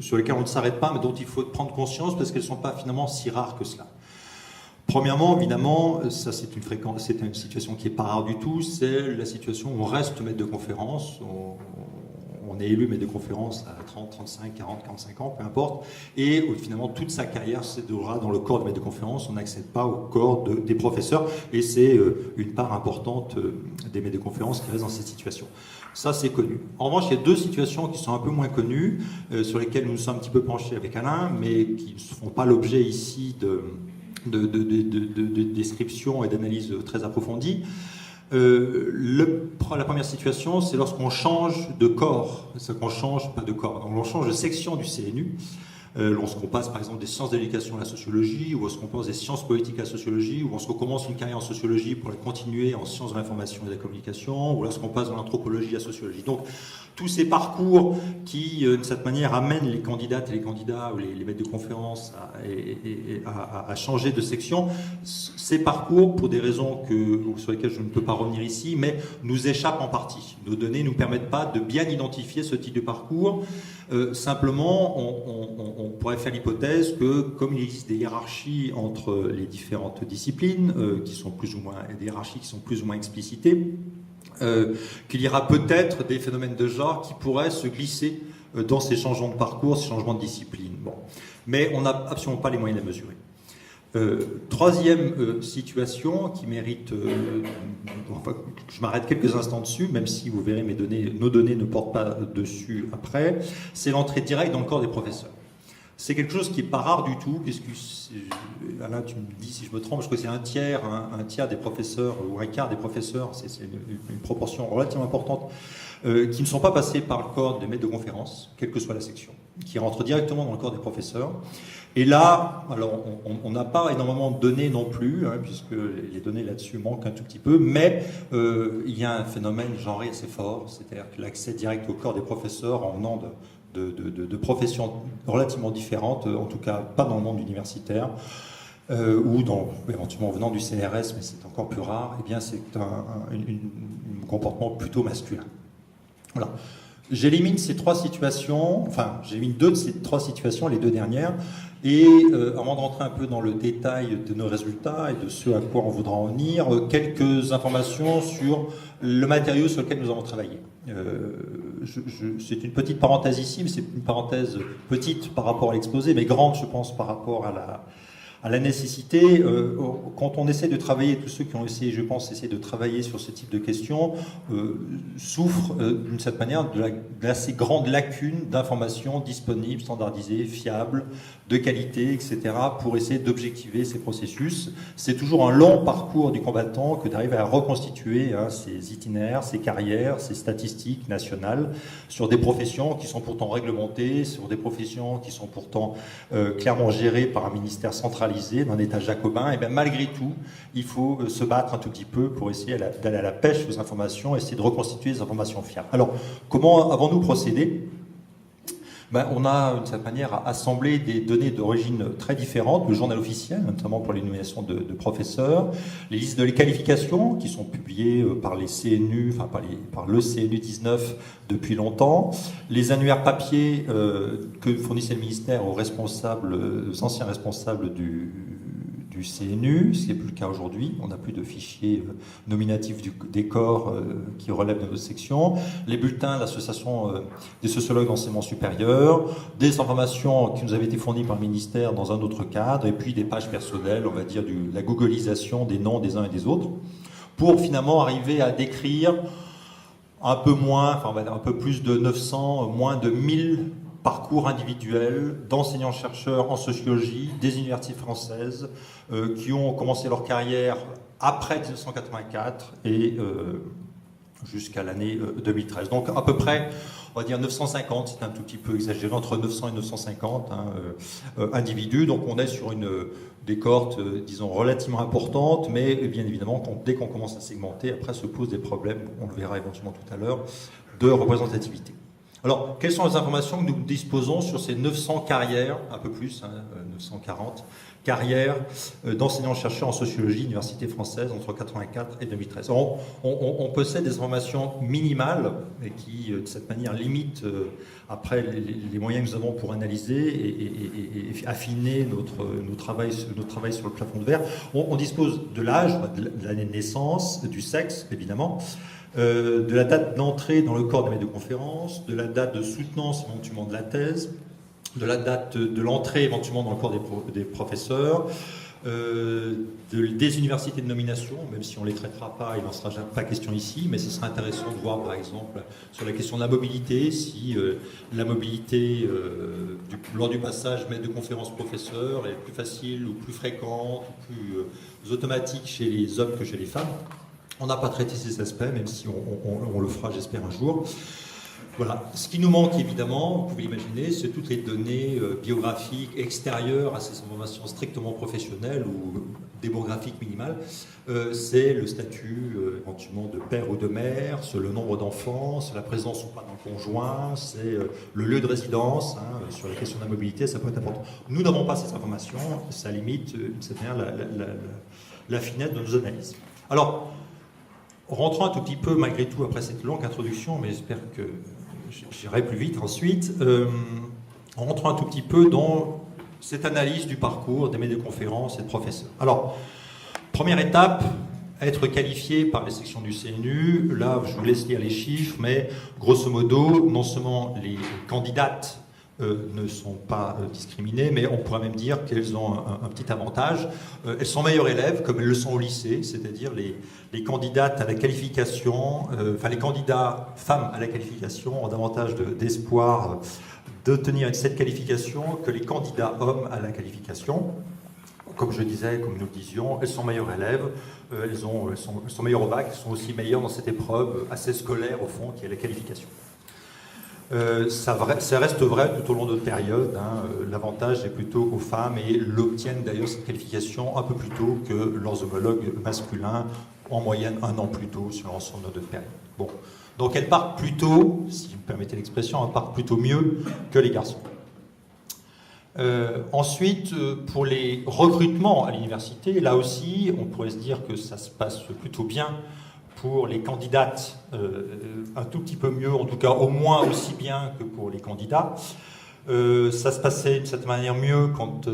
sur lesquelles on ne s'arrête pas, mais dont il faut prendre conscience parce qu'elles ne sont pas finalement si rares que cela. Premièrement, évidemment, ça c'est une situation qui n'est pas rare du tout, c'est la situation où on reste maître de conférence, on on est élu maître de conférence à 30, 35, 40, 45 ans, peu importe, et finalement toute sa carrière se déroulera dans le corps de maître de conférence, on n'accède pas au corps des professeurs, et c'est une part importante des maîtres de conférence qui restent dans cette situation. Ça, c'est connu. En revanche, il y a deux situations qui sont un peu moins connues, sur lesquelles nous nous sommes un petit peu penchés avec Alain, mais qui ne font pas l'objet ici de description et d'analyse très approfondie. La première situation, c'est lorsqu'on change de corps, c'est qu'on change pas de corps, donc on change de section du CNU. Lorsqu'on passe par exemple des sciences de l'éducation à la sociologie, ou lorsqu'on passe des sciences politiques à la sociologie, ou lorsqu'on commence une carrière en sociologie pour la continuer en sciences de l'information et de la communication, ou lorsqu'on passe de l'anthropologie à la sociologie. Donc tous ces parcours qui, d'une certaine manière, amènent les candidates et les candidats, ou les maîtres de conférences à changer de section, ces parcours, pour des raisons sur lesquelles je ne peux pas revenir ici, mais nous échappent en partie. Nos données ne nous permettent pas de bien identifier ce type de parcours. Simplement, on pourrait faire l'hypothèse que, comme il existe des hiérarchies entre les différentes disciplines, qui sont plus ou moins, des hiérarchies qui sont plus ou moins explicitées, qu'il y aura peut-être des phénomènes de genre qui pourraient se glisser dans ces changements de parcours, ces changements de discipline. Bon. Mais on n'a absolument pas les moyens de les mesurer. Troisième situation qui mérite, enfin, je m'arrête quelques instants dessus, même si vous verrez nos données ne portent pas dessus après, c'est l'entrée directe dans le corps des professeurs. C'est quelque chose qui n'est pas rare du tout, puisque, Alain, tu me dis si je me trompe, je crois que c'est un tiers des professeurs, ou un quart des professeurs, c'est une proportion relativement importante, qui ne sont pas passés par le corps des maîtres de conférences, quelle que soit la section, qui rentrent directement dans le corps des professeurs. Et là, alors on n'a pas énormément de données non plus, hein, puisque les données là-dessus manquent un tout petit peu, mais il y a un phénomène genré assez fort, c'est-à-dire que l'accès direct au corps des professeurs en venant de professions relativement différentes, en tout cas pas dans le monde universitaire, ou éventuellement venant du CNRS, mais c'est encore plus rare, eh bien c'est un comportement plutôt masculin. Voilà. J'élimine ces trois situations, enfin j'élimine deux de ces trois situations, les deux dernières, et avant de rentrer un peu dans le détail de nos résultats et de ce à quoi on voudra en venir, quelques informations sur le matériau sur lequel nous avons travaillé. C'est une petite parenthèse ici, mais c'est une parenthèse petite par rapport à l'exposé, mais grande je pense par rapport à la nécessité, quand on essaie de travailler, tous ceux qui ont essayé, je pense, essayer de travailler sur ce type de questions, souffrent d'une certaine manière d'assez grandes lacunes d'informations disponibles, standardisées, fiables, de qualité, etc., pour essayer d'objectiver ces processus. C'est toujours un long parcours du combattant que d'arriver à reconstituer ces itinéraires, ces carrières, ces statistiques nationales sur des professions qui sont pourtant réglementées, sur des professions qui sont pourtant clairement gérées par un ministère centralisé, d'un État jacobin, et bien malgré tout, il faut se battre un tout petit peu pour essayer d'aller à la pêche aux informations, essayer de reconstituer des informations fiables. Alors, comment avons-nous procédé ? On a, d'une certaine manière, assemblé des données d'origine très différentes, le journal officiel, notamment pour les nominations de professeurs, les listes de les qualifications qui sont publiées par les CNU, enfin par le CNU 19 depuis longtemps, les annuaires papier que fournissait le ministère aux anciens responsables du CNU, ce qui n'est plus le cas aujourd'hui. On n'a plus de fichiers nominatifs des corps qui relèvent de notre section. Les bulletins de l'association des sociologues d'enseignement supérieur, des informations qui nous avaient été fournies par le ministère dans un autre cadre, et puis des pages personnelles, on va dire la googlisation des noms des uns et des autres, pour finalement arriver à décrire un peu moins, enfin un peu plus de 900, moins de 1000 parcours individuels d'enseignants-chercheurs en sociologie des universités françaises qui ont commencé leur carrière après 1984 et jusqu'à l'année 2013. Donc à peu près, on va dire 950, c'est un tout petit peu exagéré, entre 900 et 950 individus. Donc on est sur des cohortes, disons, relativement importantes, mais bien évidemment, dès qu'on commence à segmenter, après se posent des problèmes, on le verra éventuellement tout à l'heure, de représentativité. Alors, quelles sont les informations que nous disposons sur ces 900 carrières, un peu plus, 940 carrières d'enseignants-chercheurs en sociologie, université française, entre 1984 et 2013. On possède des informations minimales et qui, de cette manière, limitent après les moyens que nous avons pour analyser et affiner notre travail sur le plafond de verre. On dispose de l'âge, de l'année de naissance, du sexe, évidemment, de la date d'entrée dans le corps des maîtres de conférence, de la date de soutenance éventuellement de la thèse, de la date de l'entrée éventuellement dans le corps des professeurs, des universités de nomination, même si on ne les traitera pas, il n'en sera pas question ici, mais ce serait intéressant de voir par exemple sur la question de la mobilité, si la mobilité lors du passage maître de conférence professeur est plus facile ou plus fréquente, ou plus automatique chez les hommes que chez les femmes. On n'a pas traité ces aspects, même si on le fera, j'espère, un jour. Voilà. Ce qui nous manque, évidemment, vous pouvez l'imaginer, c'est toutes les données biographiques extérieures à ces informations strictement professionnelles ou démographiques minimales. C'est le statut, éventuellement, de père ou de mère, c'est le nombre d'enfants, c'est la présence ou pas d'un conjoint, c'est le lieu de résidence. Sur la question de la mobilité, ça peut être important. Nous n'avons pas ces informations, ça limite, d'une certaine manière, la finesse de nos analyses. Alors, rentrons un tout petit peu, malgré tout, après cette longue introduction, mais j'espère que j'irai plus vite ensuite, rentrons un tout petit peu dans cette analyse du parcours des maîtres de conférences et de professeurs. Alors, première étape, être qualifié par les sections du CNU. Là, je vous laisse lire les chiffres, mais grosso modo, non seulement les candidates ne sont pas discriminées, mais on pourrait même dire qu'elles ont un petit avantage. Elles sont meilleures élèves, comme elles le sont au lycée, c'est-à-dire les candidates à la qualification, les candidats femmes à la qualification ont davantage d'espoir d'obtenir cette qualification que les candidats hommes à la qualification. Comme je disais, comme nous le disions, elles sont meilleures élèves, elles sont meilleures au bac, elles sont aussi meilleures dans cette épreuve assez scolaire, au fond, qui est la qualification. Ça reste vrai tout au long de notre période. L'avantage est plutôt aux femmes et elles obtiennent d'ailleurs cette qualification un peu plus tôt que leurs homologues masculins, en moyenne 1 an plus tôt sur l'ensemble de notre période. Bon. Donc elles partent plutôt, si vous me permettez l'expression, elles partent plutôt mieux que les garçons. Ensuite, pour les recrutements à l'université, là aussi, on pourrait se dire que ça se passe plutôt bien. Pour les candidates, un tout petit peu mieux, en tout cas au moins aussi bien que pour les candidats. Ça se passait de cette manière mieux quand,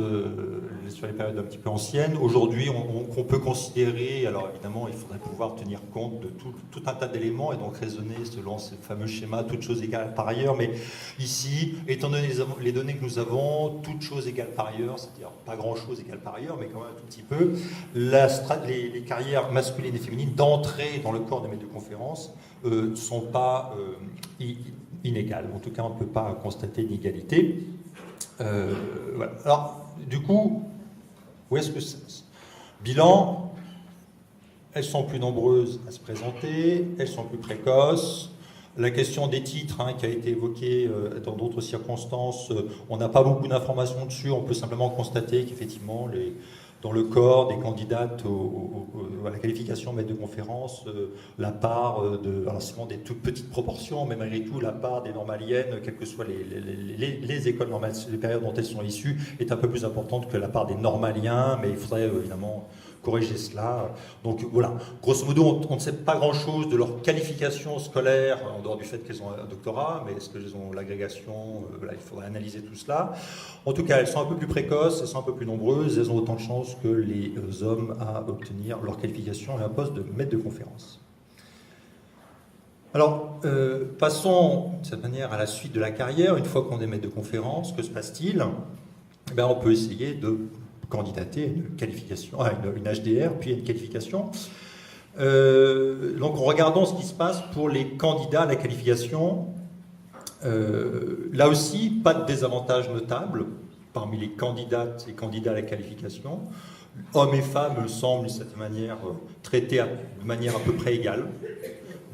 sur les périodes un petit peu anciennes. Aujourd'hui, on peut considérer, alors évidemment, il faudrait pouvoir tenir compte de tout un tas d'éléments et donc raisonner selon ce fameux schéma, toutes choses égales par ailleurs. Mais ici, étant donné les données que nous avons, toutes choses égales par ailleurs, c'est-à-dire pas grand-chose égale par ailleurs, mais quand même un tout petit peu, les carrières masculines et féminines d'entrée dans le corps des maîtres de conférences ne sont pas inégales. En tout cas, on ne peut pas constater d'inégalité. Voilà. Alors, du coup, où est-ce que c'est ? Bilan, elles sont plus nombreuses à se présenter, elles sont plus précoces. La question des titres, qui a été évoquée dans d'autres circonstances, on n'a pas beaucoup d'informations dessus. On peut simplement constater qu'effectivement, dans le corps des candidates à la qualification maître de conférence, la part alors c'est des toutes petites proportions, mais malgré tout, la part des normaliennes, quelles que soient les écoles normales, les périodes dont elles sont issues, est un peu plus importante que la part des normaliens, mais il faudrait évidemment corriger cela. Donc voilà, grosso modo, on ne sait pas grand-chose de leur qualification scolaire, en dehors du fait qu'elles ont un doctorat, mais est-ce qu'elles ont l'agrégation, il faudrait analyser tout cela. En tout cas, elles sont un peu plus précoces, elles sont un peu plus nombreuses, elles ont autant de chances que les hommes à obtenir leur qualification à un poste de maître de conférence. Alors, passons de cette manière à la suite de la carrière. Une fois qu'on est maître de conférence, que se passe-t-il ? On peut essayer de candidater à une qualification, à une HDR, puis à une qualification. Donc, en regardant ce qui se passe pour les candidats à la qualification, là aussi, pas de désavantage notable parmi les candidates et candidats à la qualification. Hommes et femmes semblent, de cette manière, traités de manière à peu près égale.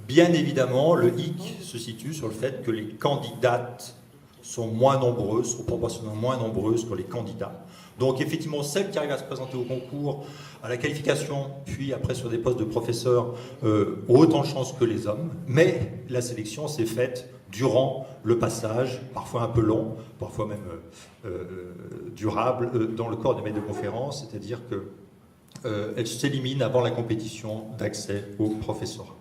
Bien évidemment, le hic se situe sur le fait que les candidates sont moins nombreuses, sont proportionnellement moins nombreuses que les candidats. Donc effectivement, celles qui arrivent à se présenter au concours, à la qualification, puis après sur des postes de professeurs, ont autant de chances que les hommes, mais la sélection s'est faite durant le passage, parfois un peu long, parfois même durable, dans le corps des maîtres de conférence, c'est-à-dire qu'elles s'éliminent avant la compétition d'accès au professorat.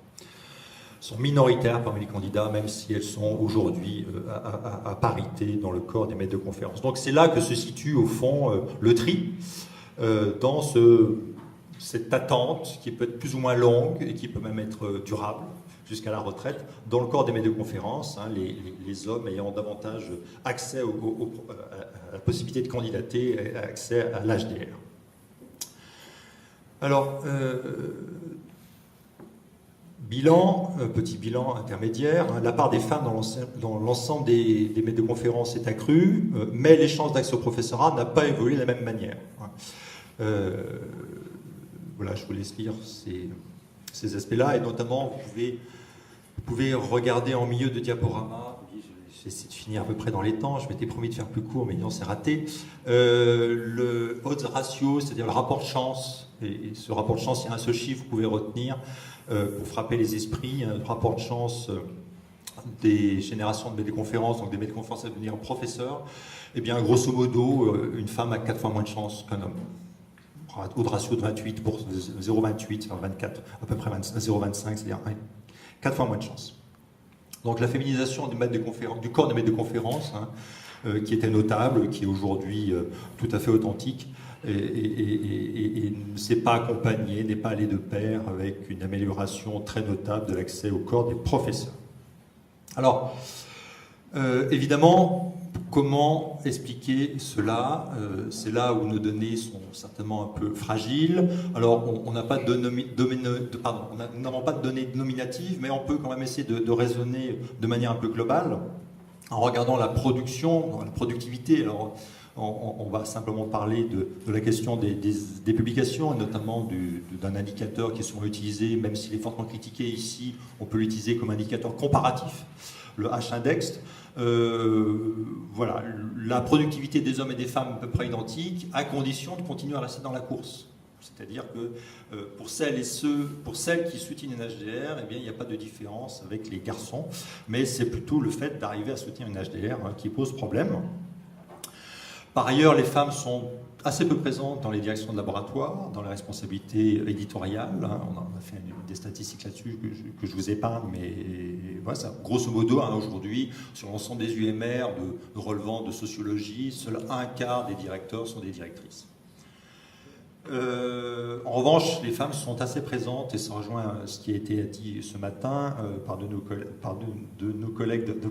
sont minoritaires parmi les candidats, même si elles sont aujourd'hui à parité dans le corps des maîtres de conférences. Donc c'est là que se situe au fond le tri dans cette attente qui peut être plus ou moins longue et qui peut même être durable jusqu'à la retraite, dans le corps des maîtres de conférences, hein, les hommes ayant davantage accès à la possibilité de candidater, accès à l'HDR. Alors, petit bilan intermédiaire, hein, la part des femmes dans l'ensemble des maîtres de conférences est accrue, mais les chances d'accès au professorat n'a pas évolué de la même manière. Voilà, je vous laisse lire ces aspects-là, et notamment, vous pouvez regarder en milieu de diaporama. J'essaie de finir à peu près dans les temps, je m'étais promis de faire plus court, mais non, c'est raté. Le odds ratio, c'est-à-dire le rapport de chance, et ce rapport de chance, il y a un seul chiffre que vous pouvez retenir pour frapper les esprits, un rapport de chance des générations de maîtres de conférences, donc des maîtres de conférences à devenir professeurs. Eh bien, grosso modo, une femme a 4 fois moins de chance qu'un homme. Odds ratio de 28 pour 0,28, 24, à peu près 0,25, c'est-à-dire 4 fois moins de chance. Donc la féminisation du corps des maîtres de conférences, hein, qui était notable, qui est aujourd'hui tout à fait authentique, et ne s'est pas accompagnée, n'est pas allée de pair avec une amélioration très notable de l'accès au corps des professeurs. Alors, évidemment, comment expliquer cela? C'est là où nos données sont certainement un peu fragiles. Alors, on n'a pas de nous n'avons pas de données nominatives, mais on peut quand même essayer de raisonner de manière un peu globale en regardant la production, la productivité. Alors, on va simplement parler de la question des publications, et notamment d'un indicateur qui est souvent utilisé, même s'il est fortement critiqué ici, on peut l'utiliser comme indicateur comparatif, le H-index. Voilà, la productivité des hommes et des femmes est à peu près identique, à condition de continuer à rester dans la course. C'est-à-dire que pour celles qui soutiennent une HDR, eh bien, il n'y a pas de différence avec les garçons, mais c'est plutôt le fait d'arriver à soutenir une HDR qui pose problème. Par ailleurs, les femmes sont assez peu présentes dans les directions de laboratoire, dans les responsabilités éditoriales. On a fait des statistiques là-dessus que je vous épargne, mais voilà, ça, grosso modo, aujourd'hui, sur l'ensemble des UMR de relevant de sociologie, seul un quart des directeurs sont des directrices. En revanche, les femmes sont assez présentes, et ça rejoint ce qui a été dit ce matin par de nos collègues de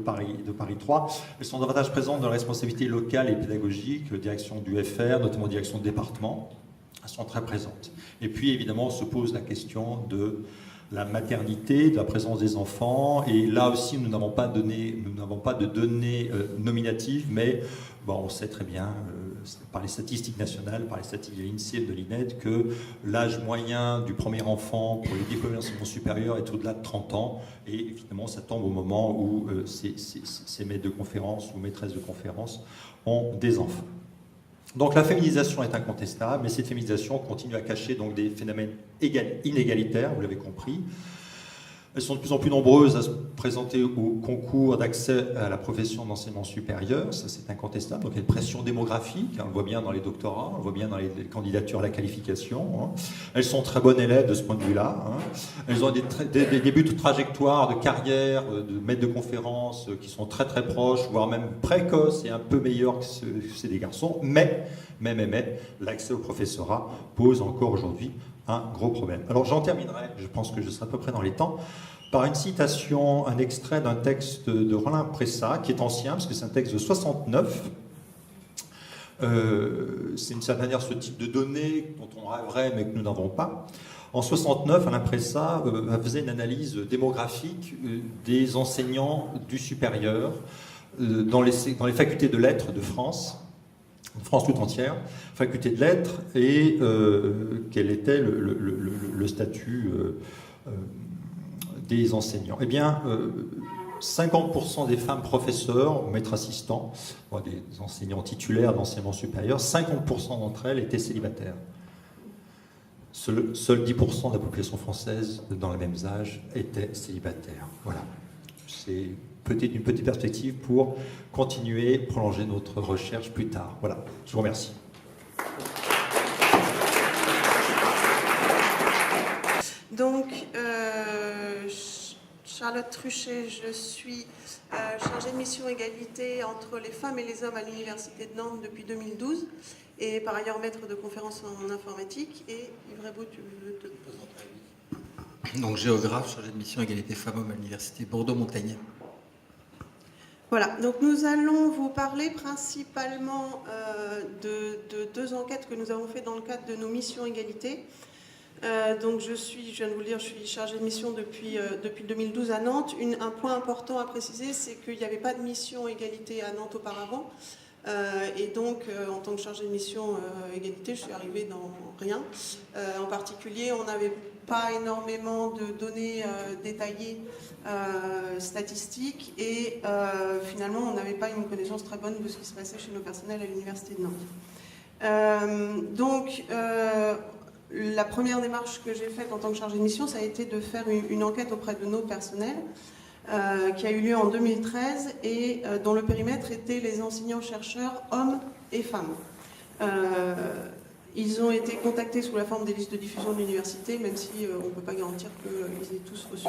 Paris 3. Elles sont davantage présentes dans la responsabilité locale et pédagogique, direction du FR, notamment direction de département. Elles sont très présentes. Et puis, évidemment, se pose la question de la maternité, de la présence des enfants. Et là aussi, nous n'avons pas de données nominatives, mais bon, on sait très bien, par les statistiques nationales, par les statistiques de l'INSEE et de l'INED, que l'âge moyen du premier enfant pour les diplômés d'enseignement supérieur est au-delà de 30 ans. Et évidemment, ça tombe au moment où ces maîtres de conférences ou maîtresses de conférences ont des enfants. Donc la féminisation est incontestable, mais cette féminisation continue à cacher donc des phénomènes inégalitaires, vous l'avez compris. Elles sont de plus en plus nombreuses à se présenter au concours d'accès à la profession d'enseignement supérieur, ça c'est incontestable. Donc il y a une pression démographique, on le voit bien dans les doctorats, on le voit bien dans les candidatures à la qualification. Elles sont très bonnes élèves de ce point de vue-là. Elles ont des débuts de trajectoire, de carrière, de maîtres de conférences qui sont très très proches, voire même précoces et un peu meilleurs que ceux des garçons. Mais, l'accès au professorat pose encore aujourd'hui un gros problème. Alors j'en terminerai, je pense que je serai à peu près dans les temps, par une citation, un extrait d'un texte de Rollin Pressa, qui est ancien, parce que c'est un texte de 69. C'est une certaine manière ce type de données dont on rêverait, mais que nous n'avons pas. En 69, Rollin Pressa faisait une analyse démographique des enseignants du supérieur dans les facultés de lettres de France tout entière, faculté de lettres, et quel était le statut des enseignants. Eh bien, 50% des femmes professeurs, maîtres assistants, des enseignants titulaires d'enseignement supérieur, 50% d'entre elles étaient célibataires. Seul 10% de la population française, dans les mêmes âges, était célibataire. Voilà. C'est peut-être une petite perspective pour continuer, prolonger notre recherche plus tard. Voilà, je vous remercie. Charlotte Truchet, je suis chargée de mission égalité entre les femmes et les hommes à l'Université de Nantes depuis 2012 et par ailleurs maître de conférences en informatique. Et Yves Rebaud, tu veux te présenter? Donc géographe, chargé de mission égalité femmes-hommes à l'Université Bordeaux-Montaigne. Voilà, donc nous allons vous parler principalement de deux enquêtes que nous avons faites dans le cadre de nos missions égalité. Donc je viens de vous le dire, je suis chargée de mission depuis 2012 à Nantes. Un point important à préciser, c'est qu'il n'y avait pas de mission égalité à Nantes auparavant. Et donc, en tant que chargée de mission égalité, je suis arrivée dans rien. En particulier, on n'avait pas énormément de données détaillées statistiques et finalement, on n'avait pas une connaissance très bonne de ce qui se passait chez nos personnels à l'Université de Nantes. Donc, la première démarche que j'ai faite en tant que chargée de mission, ça a été de faire une enquête auprès de nos personnels qui a eu lieu en 2013 et dont le périmètre était les enseignants-chercheurs hommes et femmes. Ils ont été contactés sous la forme des listes de diffusion de l'université, même si on ne peut pas garantir qu'ils aient tous reçu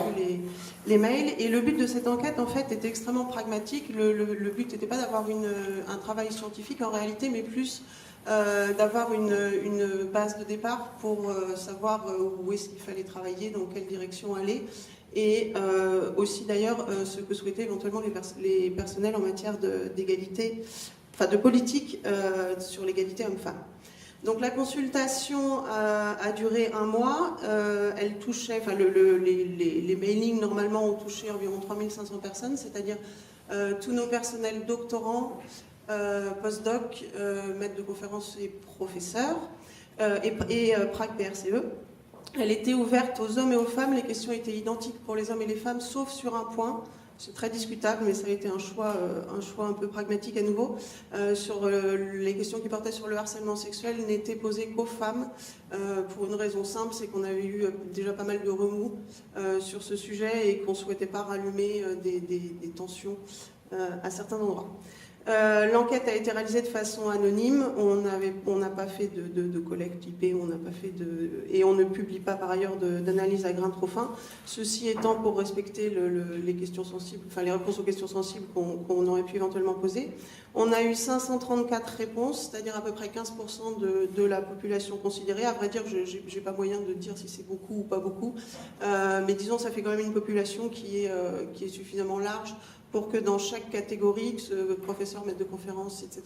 les mails. Et le but de cette enquête, en fait, était extrêmement pragmatique. Le but n'était pas d'avoir un travail scientifique en réalité, mais plus d'avoir une base de départ pour savoir où est-ce qu'il fallait travailler, dans quelle direction aller. Et aussi d'ailleurs ce que souhaitaient éventuellement les personnels en matière d'égalité, enfin de politique sur l'égalité homme-femme. Donc la consultation a duré 1 mois, elle touchait, enfin les mailings normalement ont touché environ 3500 personnes, c'est-à-dire tous nos personnels doctorants, postdoc, maîtres de conférences et professeurs, et Prague PRCE. Elle était ouverte aux hommes et aux femmes, les questions étaient identiques pour les hommes et les femmes, sauf sur un point, c'est très discutable, mais ça a été un choix un peu pragmatique à nouveau, sur les questions qui portaient sur le harcèlement sexuel n'étaient posées qu'aux femmes, pour une raison simple, c'est qu'on avait eu déjà pas mal de remous sur ce sujet et qu'on ne souhaitait pas rallumer des tensions à certains endroits. L'enquête a été réalisée de façon anonyme, on n'a pas fait de collecte IP, et on ne publie pas par ailleurs d'analyse à grains trop fins. Ceci étant pour respecter les questions sensibles, enfin les réponses aux questions sensibles qu'on aurait pu éventuellement poser. On a eu 534 réponses, c'est-à-dire à peu près 15% de la population considérée. À vrai dire, je n'ai pas moyen de dire si c'est beaucoup ou pas beaucoup, mais disons ça fait quand même une population qui est suffisamment large pour que dans chaque catégorie, que ce professeur, maître de conférence, etc.,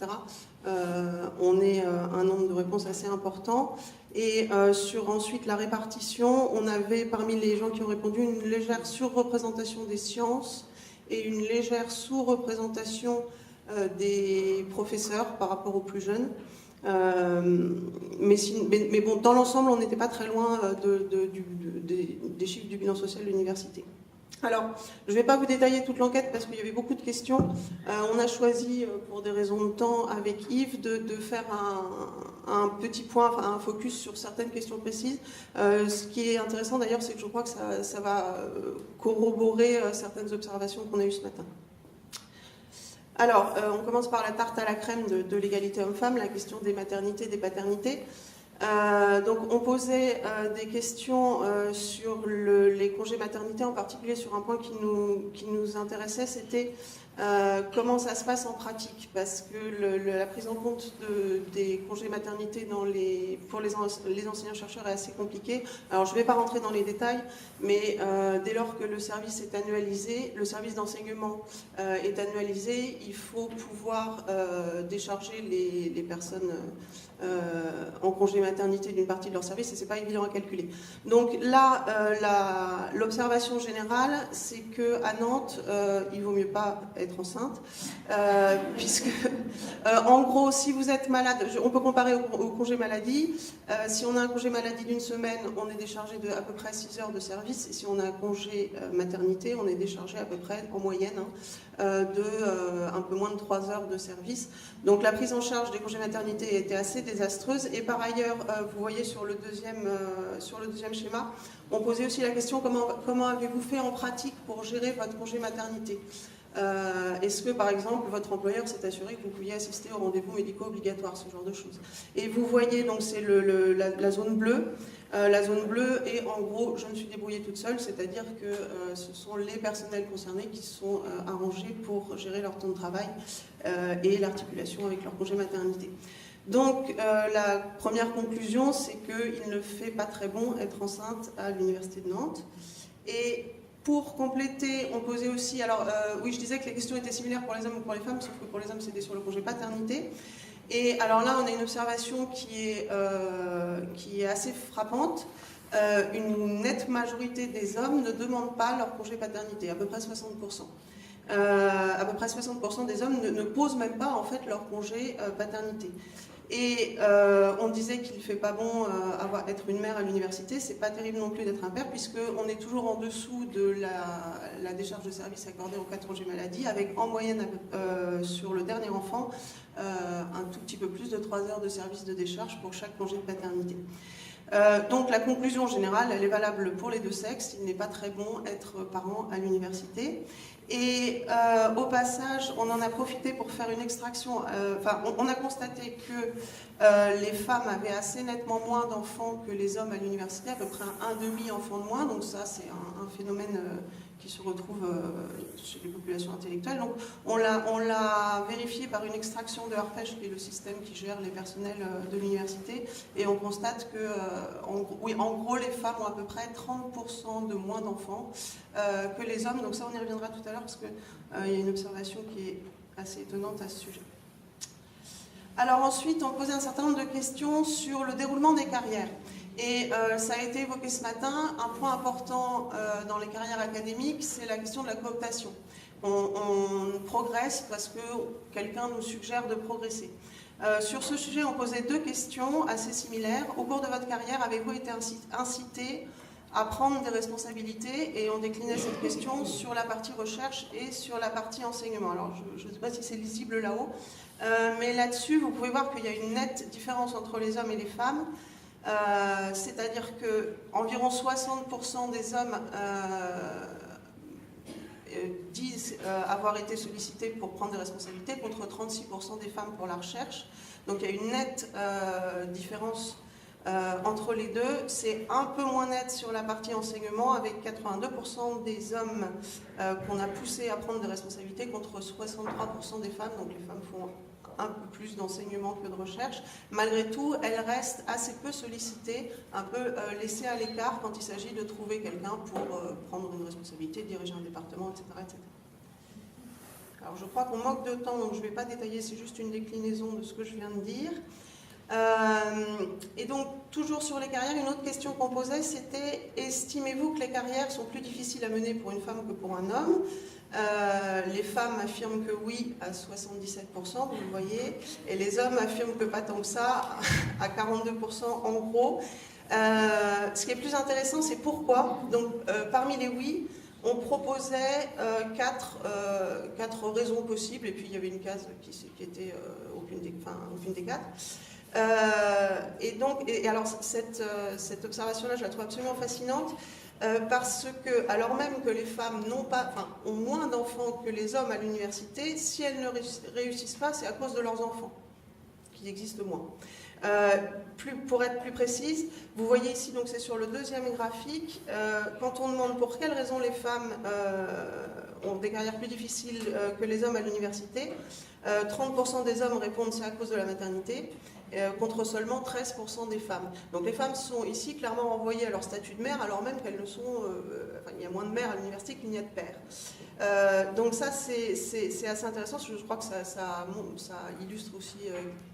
on ait un nombre de réponses assez important. Et sur ensuite la répartition, on avait parmi les gens qui ont répondu une légère surreprésentation des sciences et une légère sous-représentation des professeurs par rapport aux plus jeunes. Mais bon, dans l'ensemble, on n'était pas très loin des chiffres du bilan social de l'université. Alors, je ne vais pas vous détailler toute l'enquête parce qu'il y avait beaucoup de questions. On a choisi, pour des raisons de temps, avec Yves, de faire un petit point, enfin un focus sur certaines questions précises. Ce qui est intéressant d'ailleurs, c'est que je crois que ça va corroborer certaines observations qu'on a eues ce matin. Alors, on commence par la tarte à la crème de l'égalité homme-femme, la question des maternités, des paternités. Donc on posait des questions sur les congés maternité, en particulier sur un point qui nous intéressait, c'était comment ça se passe en pratique, parce que la prise en compte des congés maternité pour les enseignants-chercheurs est assez compliquée. Alors je ne vais pas rentrer dans les détails, mais dès lors que le service est annualisé, le service d'enseignement est annualisé, il faut pouvoir décharger les personnes en congé maternité d'une partie de leur service, et c'est pas évident à calculer. Donc là, l'observation générale, c'est qu'à Nantes, il vaut mieux pas être enceinte, puisque en gros, si vous êtes malade, on peut comparer au congé maladie. Si on a un congé maladie d'une semaine, on est déchargé de à peu près 6 heures de service, et si on a un congé maternité, on est déchargé à peu près en moyenne de un peu moins de 3 heures de service. Donc la prise en charge des congés maternité était assez désastreuse. Et par ailleurs, vous voyez sur le deuxième schéma, on posait aussi la question comment avez-vous fait en pratique pour gérer votre congé maternité. Est-ce que, par exemple, votre employeur s'est assuré que vous pouviez assister aux rendez-vous médicaux obligatoires, ce genre de choses. Et vous voyez, donc c'est la zone bleue. La zone bleue est en gros, je me suis débrouillée toute seule, c'est-à-dire que ce sont les personnels concernés qui sont arrangés pour gérer leur temps de travail et l'articulation avec leur congé maternité. Donc la première conclusion, c'est qu'il ne fait pas très bon être enceinte à l'Université de Nantes. Et pour compléter, on posait aussi, alors oui, je disais que les questions étaient similaires pour les hommes ou pour les femmes, sauf que pour les hommes c'était sur le congé paternité. Et alors là, on a une observation qui est assez frappante. Une nette majorité des hommes ne demandent pas leur congé paternité, à peu près 60%. À peu près 60% des hommes ne posent même pas en fait leur congé paternité. Et on disait qu'il ne fait pas bon être une mère à l'université, c'est pas terrible non plus d'être un père, puisqu'on est toujours en dessous de la décharge de service accordée en cas de congé maladie, avec en moyenne sur le dernier enfant un tout petit peu plus de 3 heures de service de décharge pour chaque congé de paternité. Donc la conclusion générale, elle est valable pour les deux sexes, il n'est pas très bon être parent à l'université. Et au passage, on en a profité pour faire une extraction, on a constaté que les femmes avaient assez nettement moins d'enfants que les hommes à l'université, à peu près un demi-enfant de moins, donc ça c'est un phénomène qui se retrouve chez les populations intellectuelles. Donc on l'a vérifié par une extraction de Harpech, qui est le système qui gère les personnels de l'université, et on constate que en gros les femmes ont à peu près 30% de moins d'enfants que les hommes, donc ça on y reviendra tout à l'heure parce qu'il y a une observation qui est assez étonnante à ce sujet. Alors ensuite, on posait un certain nombre de questions sur le déroulement des carrières. Et ça a été évoqué ce matin, un point important dans les carrières académiques, c'est la question de la cooptation. On progresse parce que quelqu'un nous suggère de progresser. Sur ce sujet, on posait 2 questions assez similaires. Au cours de votre carrière, avez-vous été incité à prendre des responsabilités? Et on déclinait cette question sur la partie recherche et sur la partie enseignement. Alors, je ne sais pas si c'est lisible là-haut, mais là-dessus, vous pouvez voir qu'il y a une nette différence entre les hommes et les femmes. C'est-à-dire qu'environ 60% des hommes disent avoir été sollicités pour prendre des responsabilités, contre 36% des femmes pour la recherche. Donc il y a une nette différence entre les deux. C'est un peu moins net sur la partie enseignement, avec 82% des hommes qu'on a poussé à prendre des responsabilités, contre 63% des femmes. Donc les femmes font un peu plus d'enseignement que de recherche. Malgré tout, elles restent assez peu sollicitées, un peu laissées à l'écart quand il s'agit de trouver quelqu'un pour prendre une responsabilité, diriger un département, etc., etc. Alors je crois qu'on manque de temps, donc je ne vais pas détailler, c'est juste une déclinaison de ce que je viens de dire. Et donc, toujours sur les carrières, une autre question qu'on posait, c'était: estimez-vous que les carrières sont plus difficiles à mener pour une femme que pour un homme? Les femmes affirment que oui, à 77%, vous le voyez, et les hommes affirment que pas tant que ça, à 42% en gros. Ce qui est plus intéressant, c'est pourquoi. Donc, parmi les oui, on proposait 4 raisons possibles, et puis il y avait une case qui était aucune des 4. Et alors cette observation-là, je la trouve absolument fascinante, parce que, alors même que les femmes ont moins d'enfants que les hommes à l'université, si elles ne réussissent pas, c'est à cause de leurs enfants, qui existent moins. Pour être plus précise, vous voyez ici, donc c'est sur le deuxième graphique, quand on demande pour quelles raisons les femmes ont des carrières plus difficiles que les hommes à l'université, 30% des hommes répondent c'est à cause de la maternité, contre seulement 13% des femmes. Donc les femmes sont ici clairement renvoyées à leur statut de mère, alors même qu'elles ne sont... il y a moins de mères à l'université qu'il n'y a de pères. Donc ça, c'est assez intéressant, je crois que ça illustre aussi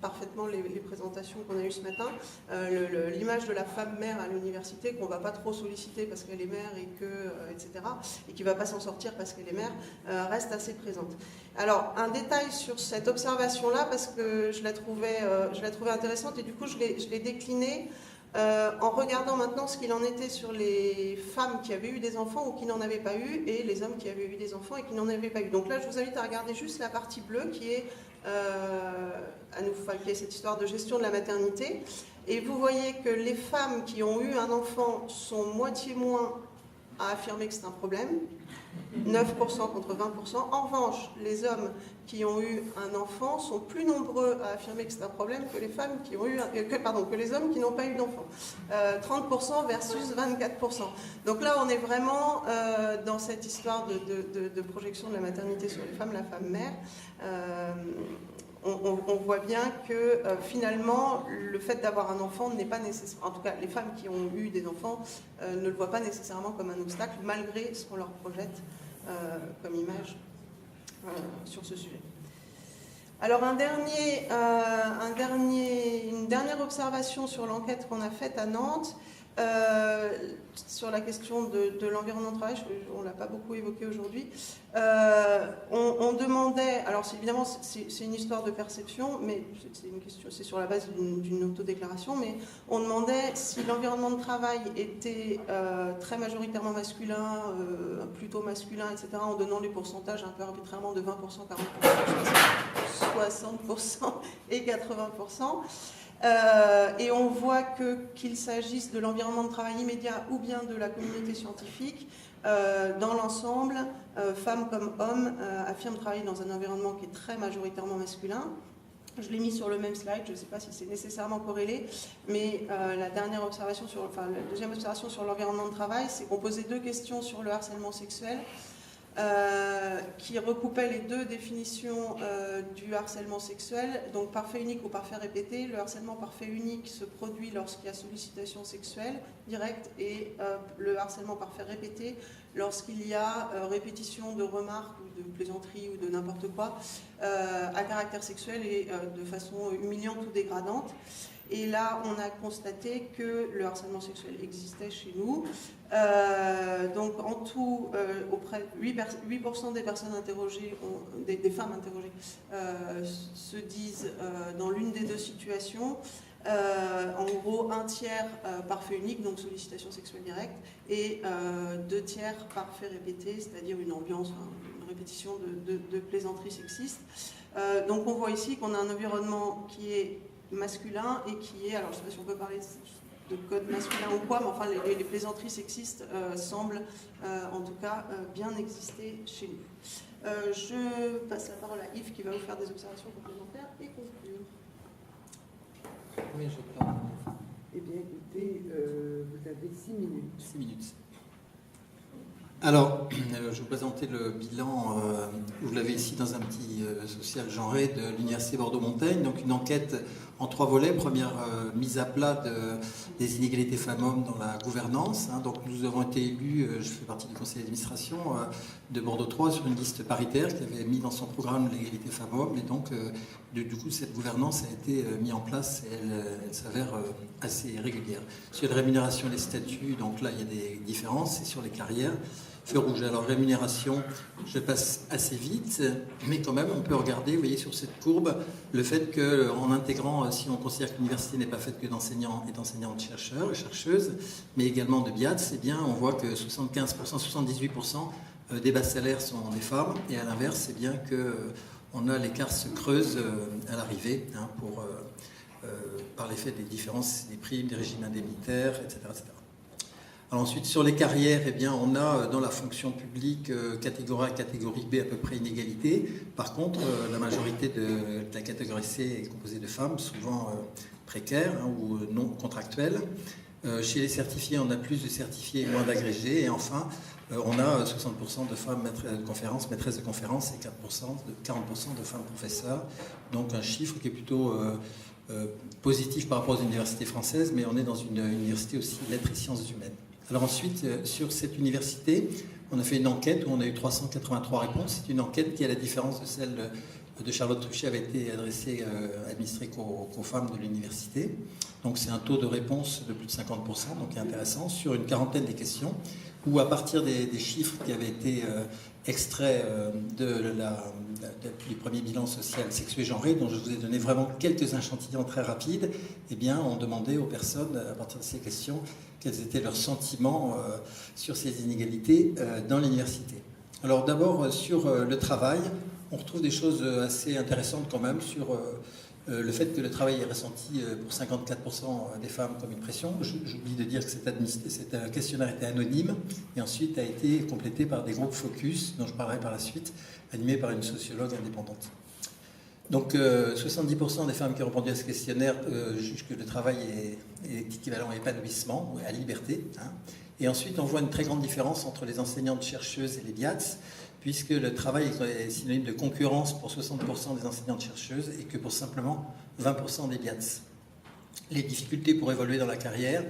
parfaitement les présentations qu'on a eues ce matin. L'image de la femme mère à l'université, qu'on ne va pas trop solliciter parce qu'elle est mère, etc., et qui ne va pas s'en sortir parce qu'elle est mère, reste assez présente. Alors, un détail sur cette observation-là, parce que je la trouvais intéressante, et du coup je l'ai déclinée en regardant maintenant ce qu'il en était sur les femmes qui avaient eu des enfants ou qui n'en avaient pas eu, et les hommes qui avaient eu des enfants et qui n'en avaient pas eu. Donc là, je vous invite à regarder juste la partie bleue qui est cette histoire de gestion de la maternité. Et vous voyez que les femmes qui ont eu un enfant sont moitié moins à affirmer que c'est un problème, 9% contre 20%. En revanche, les hommes qui ont eu un enfant sont plus nombreux à affirmer que c'est un problème que les femmes qui ont eu que les hommes qui n'ont pas eu d'enfant. 30% versus 24%. Donc là, on est vraiment dans cette histoire de projection de la maternité sur les femmes, la femme mère. On voit bien que finalement, le fait d'avoir un enfant n'est pas nécessaire. En tout cas, les femmes qui ont eu des enfants ne le voient pas nécessairement comme un obstacle, malgré ce qu'on leur projette comme image sur ce sujet. Alors une dernière observation sur l'enquête qu'on a faite à Nantes, sur la question de l'environnement de travail, on ne l'a pas beaucoup évoqué aujourd'hui. On demandait, alors évidemment c'est une histoire de perception, mais c'est sur la base d'une autodéclaration, mais on demandait si l'environnement de travail était très majoritairement masculin, plutôt masculin, etc., en donnant les pourcentages un peu arbitrairement de 20%, 40%, 60% et 80%. Et on voit qu'il s'agisse de l'environnement de travail immédiat ou bien de la communauté scientifique, dans l'ensemble, femmes comme hommes affirment travailler dans un environnement qui est très majoritairement masculin. Je l'ai mis sur le même slide, je ne sais pas si c'est nécessairement corrélé, mais la deuxième observation sur l'environnement de travail, c'est qu'on posait 2 questions sur le harcèlement sexuel. Qui recoupait les 2 définitions du harcèlement sexuel, donc parfait unique ou parfait répété. Le harcèlement parfait unique se produit lorsqu'il y a sollicitation sexuelle directe, et le harcèlement parfait répété lorsqu'il y a répétition de remarques ou de plaisanteries ou de n'importe quoi à caractère sexuel et de façon humiliante ou dégradante. Et là, on a constaté que le harcèlement sexuel existait chez nous. Donc, en tout, auprès de 8% des personnes interrogées, des femmes interrogées, se disent dans l'une des 2 situations. En gros, 1/3 parfait unique, donc sollicitation sexuelle directe, et 2/3 parfait répété, c'est-à-dire une ambiance, une répétition de plaisanteries sexistes. Donc, on voit ici qu'on a un environnement qui est masculin et qui est, alors je ne sais pas si on peut parler de code masculin ou quoi, mais enfin les plaisanteries sexistes semblent en tout cas bien exister chez nous. Je passe la parole à Yves qui va vous faire des observations complémentaires et conclure. Oui, je parle. Eh bien écoutez, vous avez 6 minutes. 6 minutes. Alors, je vais vous présenter le bilan, vous l'avez ici dans un petit social genré de l'Université Bordeaux-Montaigne, donc une enquête en 3 volets. Première mise à plat des inégalités femmes-hommes dans la gouvernance. Donc nous avons été élus, je fais partie du conseil d'administration de Bordeaux 3 sur une liste paritaire qui avait mis dans son programme l'égalité femmes-hommes, et donc du coup cette gouvernance a été mise en place et elle s'avère assez régulière. Sur les rémunérations et les statuts, donc là il y a des différences, et sur les carrières, feu rouge. Alors rémunération, je passe assez vite, mais quand même on peut regarder, vous voyez sur cette courbe, le fait qu'en intégrant, si on considère que l'université n'est pas faite que d'enseignants et d'enseignantes chercheurs et chercheuses, mais également de BIATS, eh bien on voit que 75%, 78% des bas salaires sont des femmes, et à l'inverse, c'est bien qu'on a l'écart se creuse à l'arrivée, par l'effet des différences des primes, des régimes indemnitaires, etc. etc. Alors ensuite, sur les carrières, eh bien, on a dans la fonction publique catégorie A, catégorie B à peu près une égalité. Par contre, la majorité de la catégorie C est composée de femmes, souvent précaires ou non contractuelles. Chez les certifiés, on a plus de certifiés et moins d'agrégés. Et enfin, on a 60% de femmes maîtresses de conférences et 40% de femmes professeurs. Donc un chiffre qui est plutôt positif par rapport aux universités françaises, mais on est dans une université aussi lettres et sciences humaines. Alors ensuite, sur cette université, on a fait une enquête où on a eu 383 réponses. C'est une enquête qui, à la différence de celle de Charlotte Truchet, avait été administrée qu'aux femmes de l'université. Donc c'est un taux de réponse de plus de 50%, donc qui est intéressant, sur une quarantaine des questions, où à partir des chiffres qui avaient été extraits du premier bilan social sexué genré, dont je vous ai donné vraiment quelques échantillons très rapides, eh bien, on demandait aux personnes, à partir de ces questions, quels étaient leurs sentiments sur ces inégalités dans l'université. Alors d'abord, sur le travail, on retrouve des choses assez intéressantes quand même sur le fait que le travail est ressenti pour 54% des femmes comme une pression. J'oublie de dire que cet questionnaire était anonyme et ensuite a été complété par des groupes focus, dont je parlerai par la suite, animés par une sociologue indépendante. Donc 70% des femmes qui ont répondu à ce questionnaire jugent que le travail est équivalent à épanouissement, ou à liberté. Hein. Et ensuite, on voit une très grande différence entre les enseignantes chercheuses et les BIATS, puisque le travail est synonyme de concurrence pour 60% des enseignantes chercheuses et que pour simplement 20% des BIATS. Les difficultés pour évoluer dans la carrière,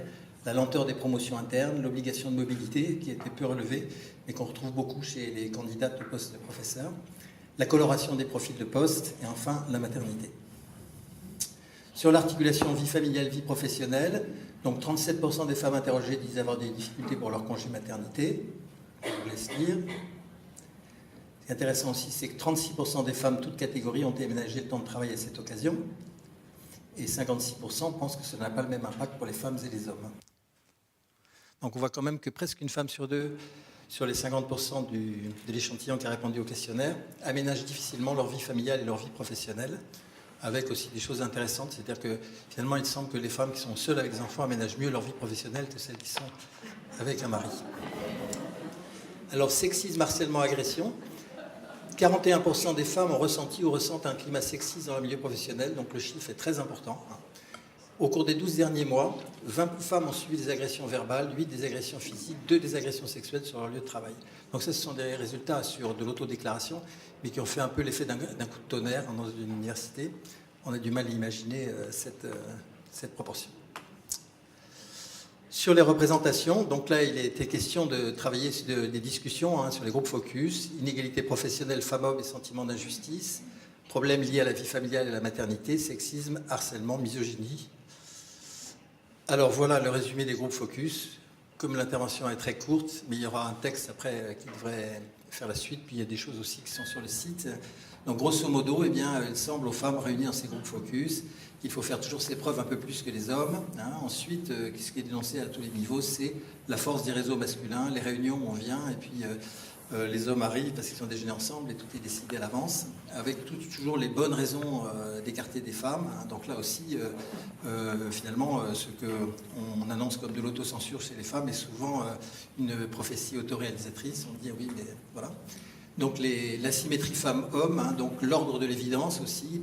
la lenteur des promotions internes, l'obligation de mobilité qui était peu relevée, mais qu'on retrouve beaucoup chez les candidates au poste de professeur, la coloration des profils de poste et enfin la maternité. Sur l'articulation vie familiale, vie professionnelle, donc 37% des femmes interrogées disent avoir des difficultés pour leur congé maternité. Je vous laisse lire. Ce qui est intéressant aussi, c'est que 36% des femmes, toutes catégories, ont aménagé le temps de travail à cette occasion. Et 56% pensent que cela n'a pas le même impact pour les femmes et les hommes. Donc on voit quand même que presque une femme sur deux, sur les 50% de l'échantillon qui a répondu au questionnaire, aménagent difficilement leur vie familiale et leur vie professionnelle, avec aussi des choses intéressantes. C'est-à-dire que finalement, il semble que les femmes qui sont seules avec des enfants aménagent mieux leur vie professionnelle que celles qui sont avec un mari. Alors, sexisme, harcèlement, agression. 41% des femmes ont ressenti ou ressentent un climat sexiste dans le milieu professionnel, donc le chiffre est très important. Au cours des 12 derniers mois, 20 femmes ont subi des agressions verbales, 8 des agressions physiques, 2 des agressions sexuelles sur leur lieu de travail. Donc ça, ce sont des résultats sur de l'autodéclaration, mais qui ont fait un peu l'effet d'un coup de tonnerre dans une université. On a du mal à imaginer cette proportion. Sur les représentations, donc là, il était question de travailler des discussions sur les groupes focus, inégalité professionnelle, femmes-hommes et sentiments d'injustice, problèmes liés à la vie familiale et à la maternité, sexisme, harcèlement, misogynie. Alors voilà le résumé des groupes focus. Comme l'intervention est très courte, mais il y aura un texte après qui devrait faire la suite, puis il y a des choses aussi qui sont sur le site. Donc grosso modo, eh bien, il semble aux femmes réunies dans ces groupes focus qu'il faut faire toujours ses preuves un peu plus que les hommes. Hein. Ensuite, ce qui est dénoncé à tous les niveaux, c'est la force des réseaux masculins, les réunions où on vient, et puis les hommes arrivent parce qu'ils ont déjeuné ensemble et tout est décidé à l'avance, avec toujours les bonnes raisons d'écarter des femmes. Hein. Donc là aussi, finalement, ce qu'on annonce comme de l'autocensure chez les femmes est souvent une prophétie autoréalisatrice. On dit oui, mais voilà. Donc l'asymétrie femmes-hommes, hein, donc l'ordre de l'évidence aussi,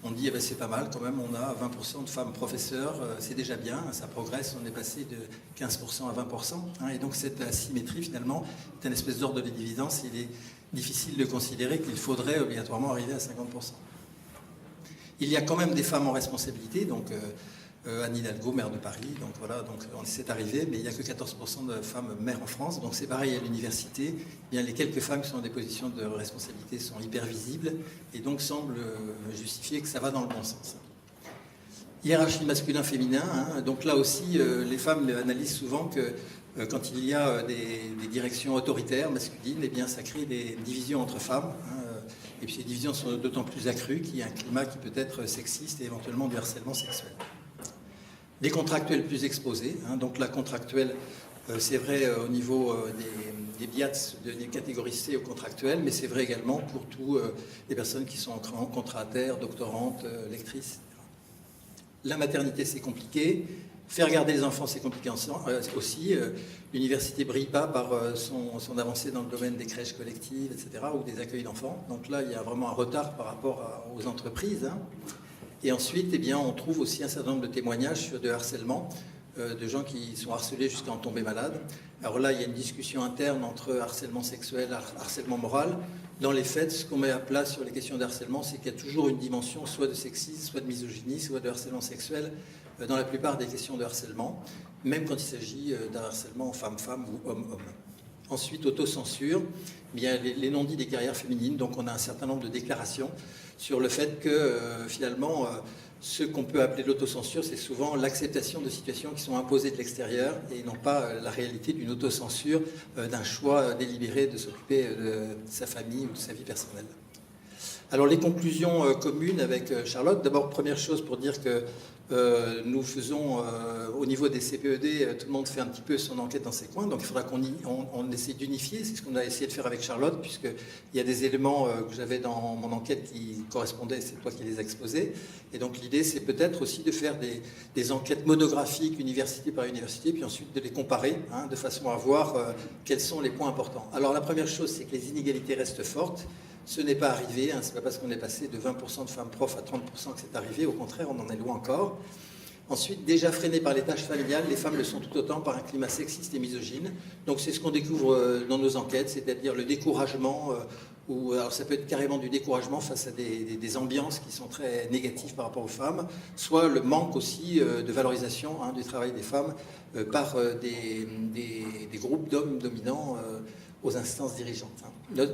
on dit c'est pas mal quand même, on a 20% de femmes professeurs, c'est déjà bien, ça progresse, on est passé de 15% à 20%. Hein, et donc cette asymétrie finalement est une espèce d'ordre de l'évidence, il est difficile de considérer qu'il faudrait obligatoirement arriver à 50%. Il y a quand même des femmes en responsabilité, donc Anne Hidalgo, maire de Paris, donc voilà, donc c'est arrivé, mais il n'y a que 14% de femmes maires en France, donc c'est pareil à l'université. Eh bien, les quelques femmes qui sont en des positions de responsabilité sont hyper visibles et donc semblent justifier que ça va dans le bon sens. Hiérarchie masculin-féminin, hein, donc là aussi, les femmes analysent souvent que quand il y a des directions autoritaires masculines, eh bien, ça crée des divisions entre femmes. Hein, et puis ces divisions sont d'autant plus accrues qu'il y a un climat qui peut être sexiste et éventuellement du harcèlement sexuel. Les contractuels plus exposés, hein, donc la contractuelle, c'est vrai au niveau des BIATS, des catégories C aux contractuels, mais c'est vrai également pour toutes les personnes qui sont en contrat à terre, doctorantes, lectrices, etc. La maternité, c'est compliqué. Faire garder les enfants, c'est compliqué aussi. L'université ne brille pas par son avancée dans le domaine des crèches collectives, etc., ou des accueils d'enfants. Donc là, il y a vraiment un retard par rapport aux entreprises. Hein. Et ensuite, eh bien, on trouve aussi un certain nombre de témoignages de harcèlement, de gens qui sont harcelés jusqu'à en tomber malades. Alors là, il y a une discussion interne entre harcèlement sexuel et harcèlement moral. Dans les faits, ce qu'on met à plat sur les questions de harcèlement, c'est qu'il y a toujours une dimension soit de sexisme, soit de misogynie, soit de harcèlement sexuel dans la plupart des questions de harcèlement, même quand il s'agit d'un harcèlement femme-femme ou homme-homme. Ensuite, autocensure, bien les non-dits des carrières féminines. Donc on a un certain nombre de déclarations sur le fait que finalement, ce qu'on peut appeler l'autocensure, c'est souvent l'acceptation de situations qui sont imposées de l'extérieur et non pas la réalité d'une autocensure, d'un choix délibéré de s'occuper de sa famille ou de sa vie personnelle. Alors les conclusions communes avec Charlotte, d'abord première chose pour dire que nous faisons, au niveau des CPED, tout le monde fait un petit peu son enquête dans ses coins, donc il faudra qu'on essaie d'unifier, c'est ce qu'on a essayé de faire avec Charlotte, puisqu'il y a des éléments que j'avais dans mon enquête qui correspondaient, c'est toi qui les as exposés, et donc l'idée c'est peut-être aussi de faire des enquêtes monographiques, université par université, puis ensuite de les comparer, de façon à voir quels sont les points importants. Alors la première chose, c'est que les inégalités restent fortes. Ce n'est pas arrivé, c'est pas parce qu'on est passé de 20% de femmes profs à 30% que c'est arrivé, au contraire, on en est loin encore. Ensuite, déjà freinées par les tâches familiales, les femmes le sont tout autant par un climat sexiste et misogyne. Donc c'est ce qu'on découvre dans nos enquêtes, c'est-à-dire le découragement, alors ça peut être carrément du découragement face à des ambiances qui sont très négatives par rapport aux femmes, soit le manque aussi de valorisation du travail des femmes par des groupes d'hommes dominants aux instances dirigeantes,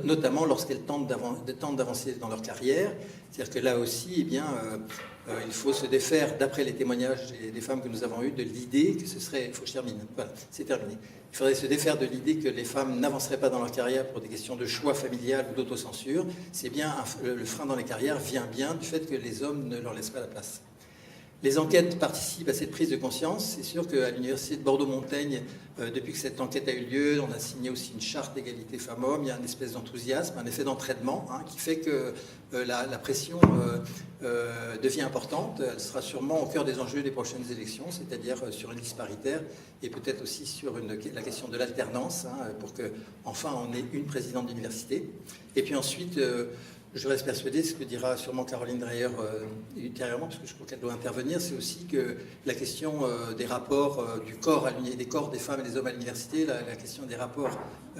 notamment lorsqu'elles tentent d'avancer dans leur carrière. C'est-à-dire que là aussi, eh bien, il faut se défaire, d'après les témoignages des femmes que nous avons eues, de l'idée que ce serait... Il faut que je termine. Voilà, c'est terminé. Il faudrait se défaire de l'idée que les femmes n'avanceraient pas dans leur carrière pour des questions de choix familial ou d'autocensure. C'est bien, le frein dans les carrières vient bien du fait que les hommes ne leur laissent pas la place. Les enquêtes participent à cette prise de conscience. C'est sûr qu'à l'université de Bordeaux-Montaigne, depuis que cette enquête a eu lieu, on a signé aussi une charte d'égalité femmes-hommes. Il y a une espèce d'enthousiasme, un effet d'entraînement qui fait que la pression devient importante. Elle sera sûrement au cœur des enjeux des prochaines élections, c'est-à-dire sur une liste paritaire et peut-être aussi sur la question de l'alternance, pour qu'enfin on ait une présidente d'université. Et puis ensuite... je reste persuadé, ce que dira sûrement Caroline Dreyer ultérieurement, parce que je crois qu'elle doit intervenir, c'est aussi que la question des rapports du corps, des corps des femmes et des hommes à l'université, la question des rapports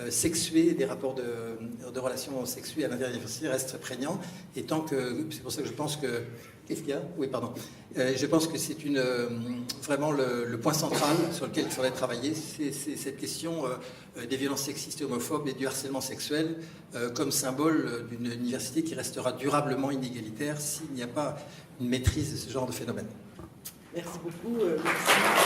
sexués, des rapports de relations sexuées à l'intérieur de l'université reste très prégnant. Et tant que, c'est pour ça que je pense que... Qu'est-ce qu'il y a ? Oui, pardon. Je pense que c'est vraiment le point central sur lequel il faudrait travailler, c'est cette question des violences sexistes et homophobes et du harcèlement sexuel comme symbole d'une université qui restera durablement inégalitaire s'il n'y a pas une maîtrise de ce genre de phénomène. Merci beaucoup. Merci.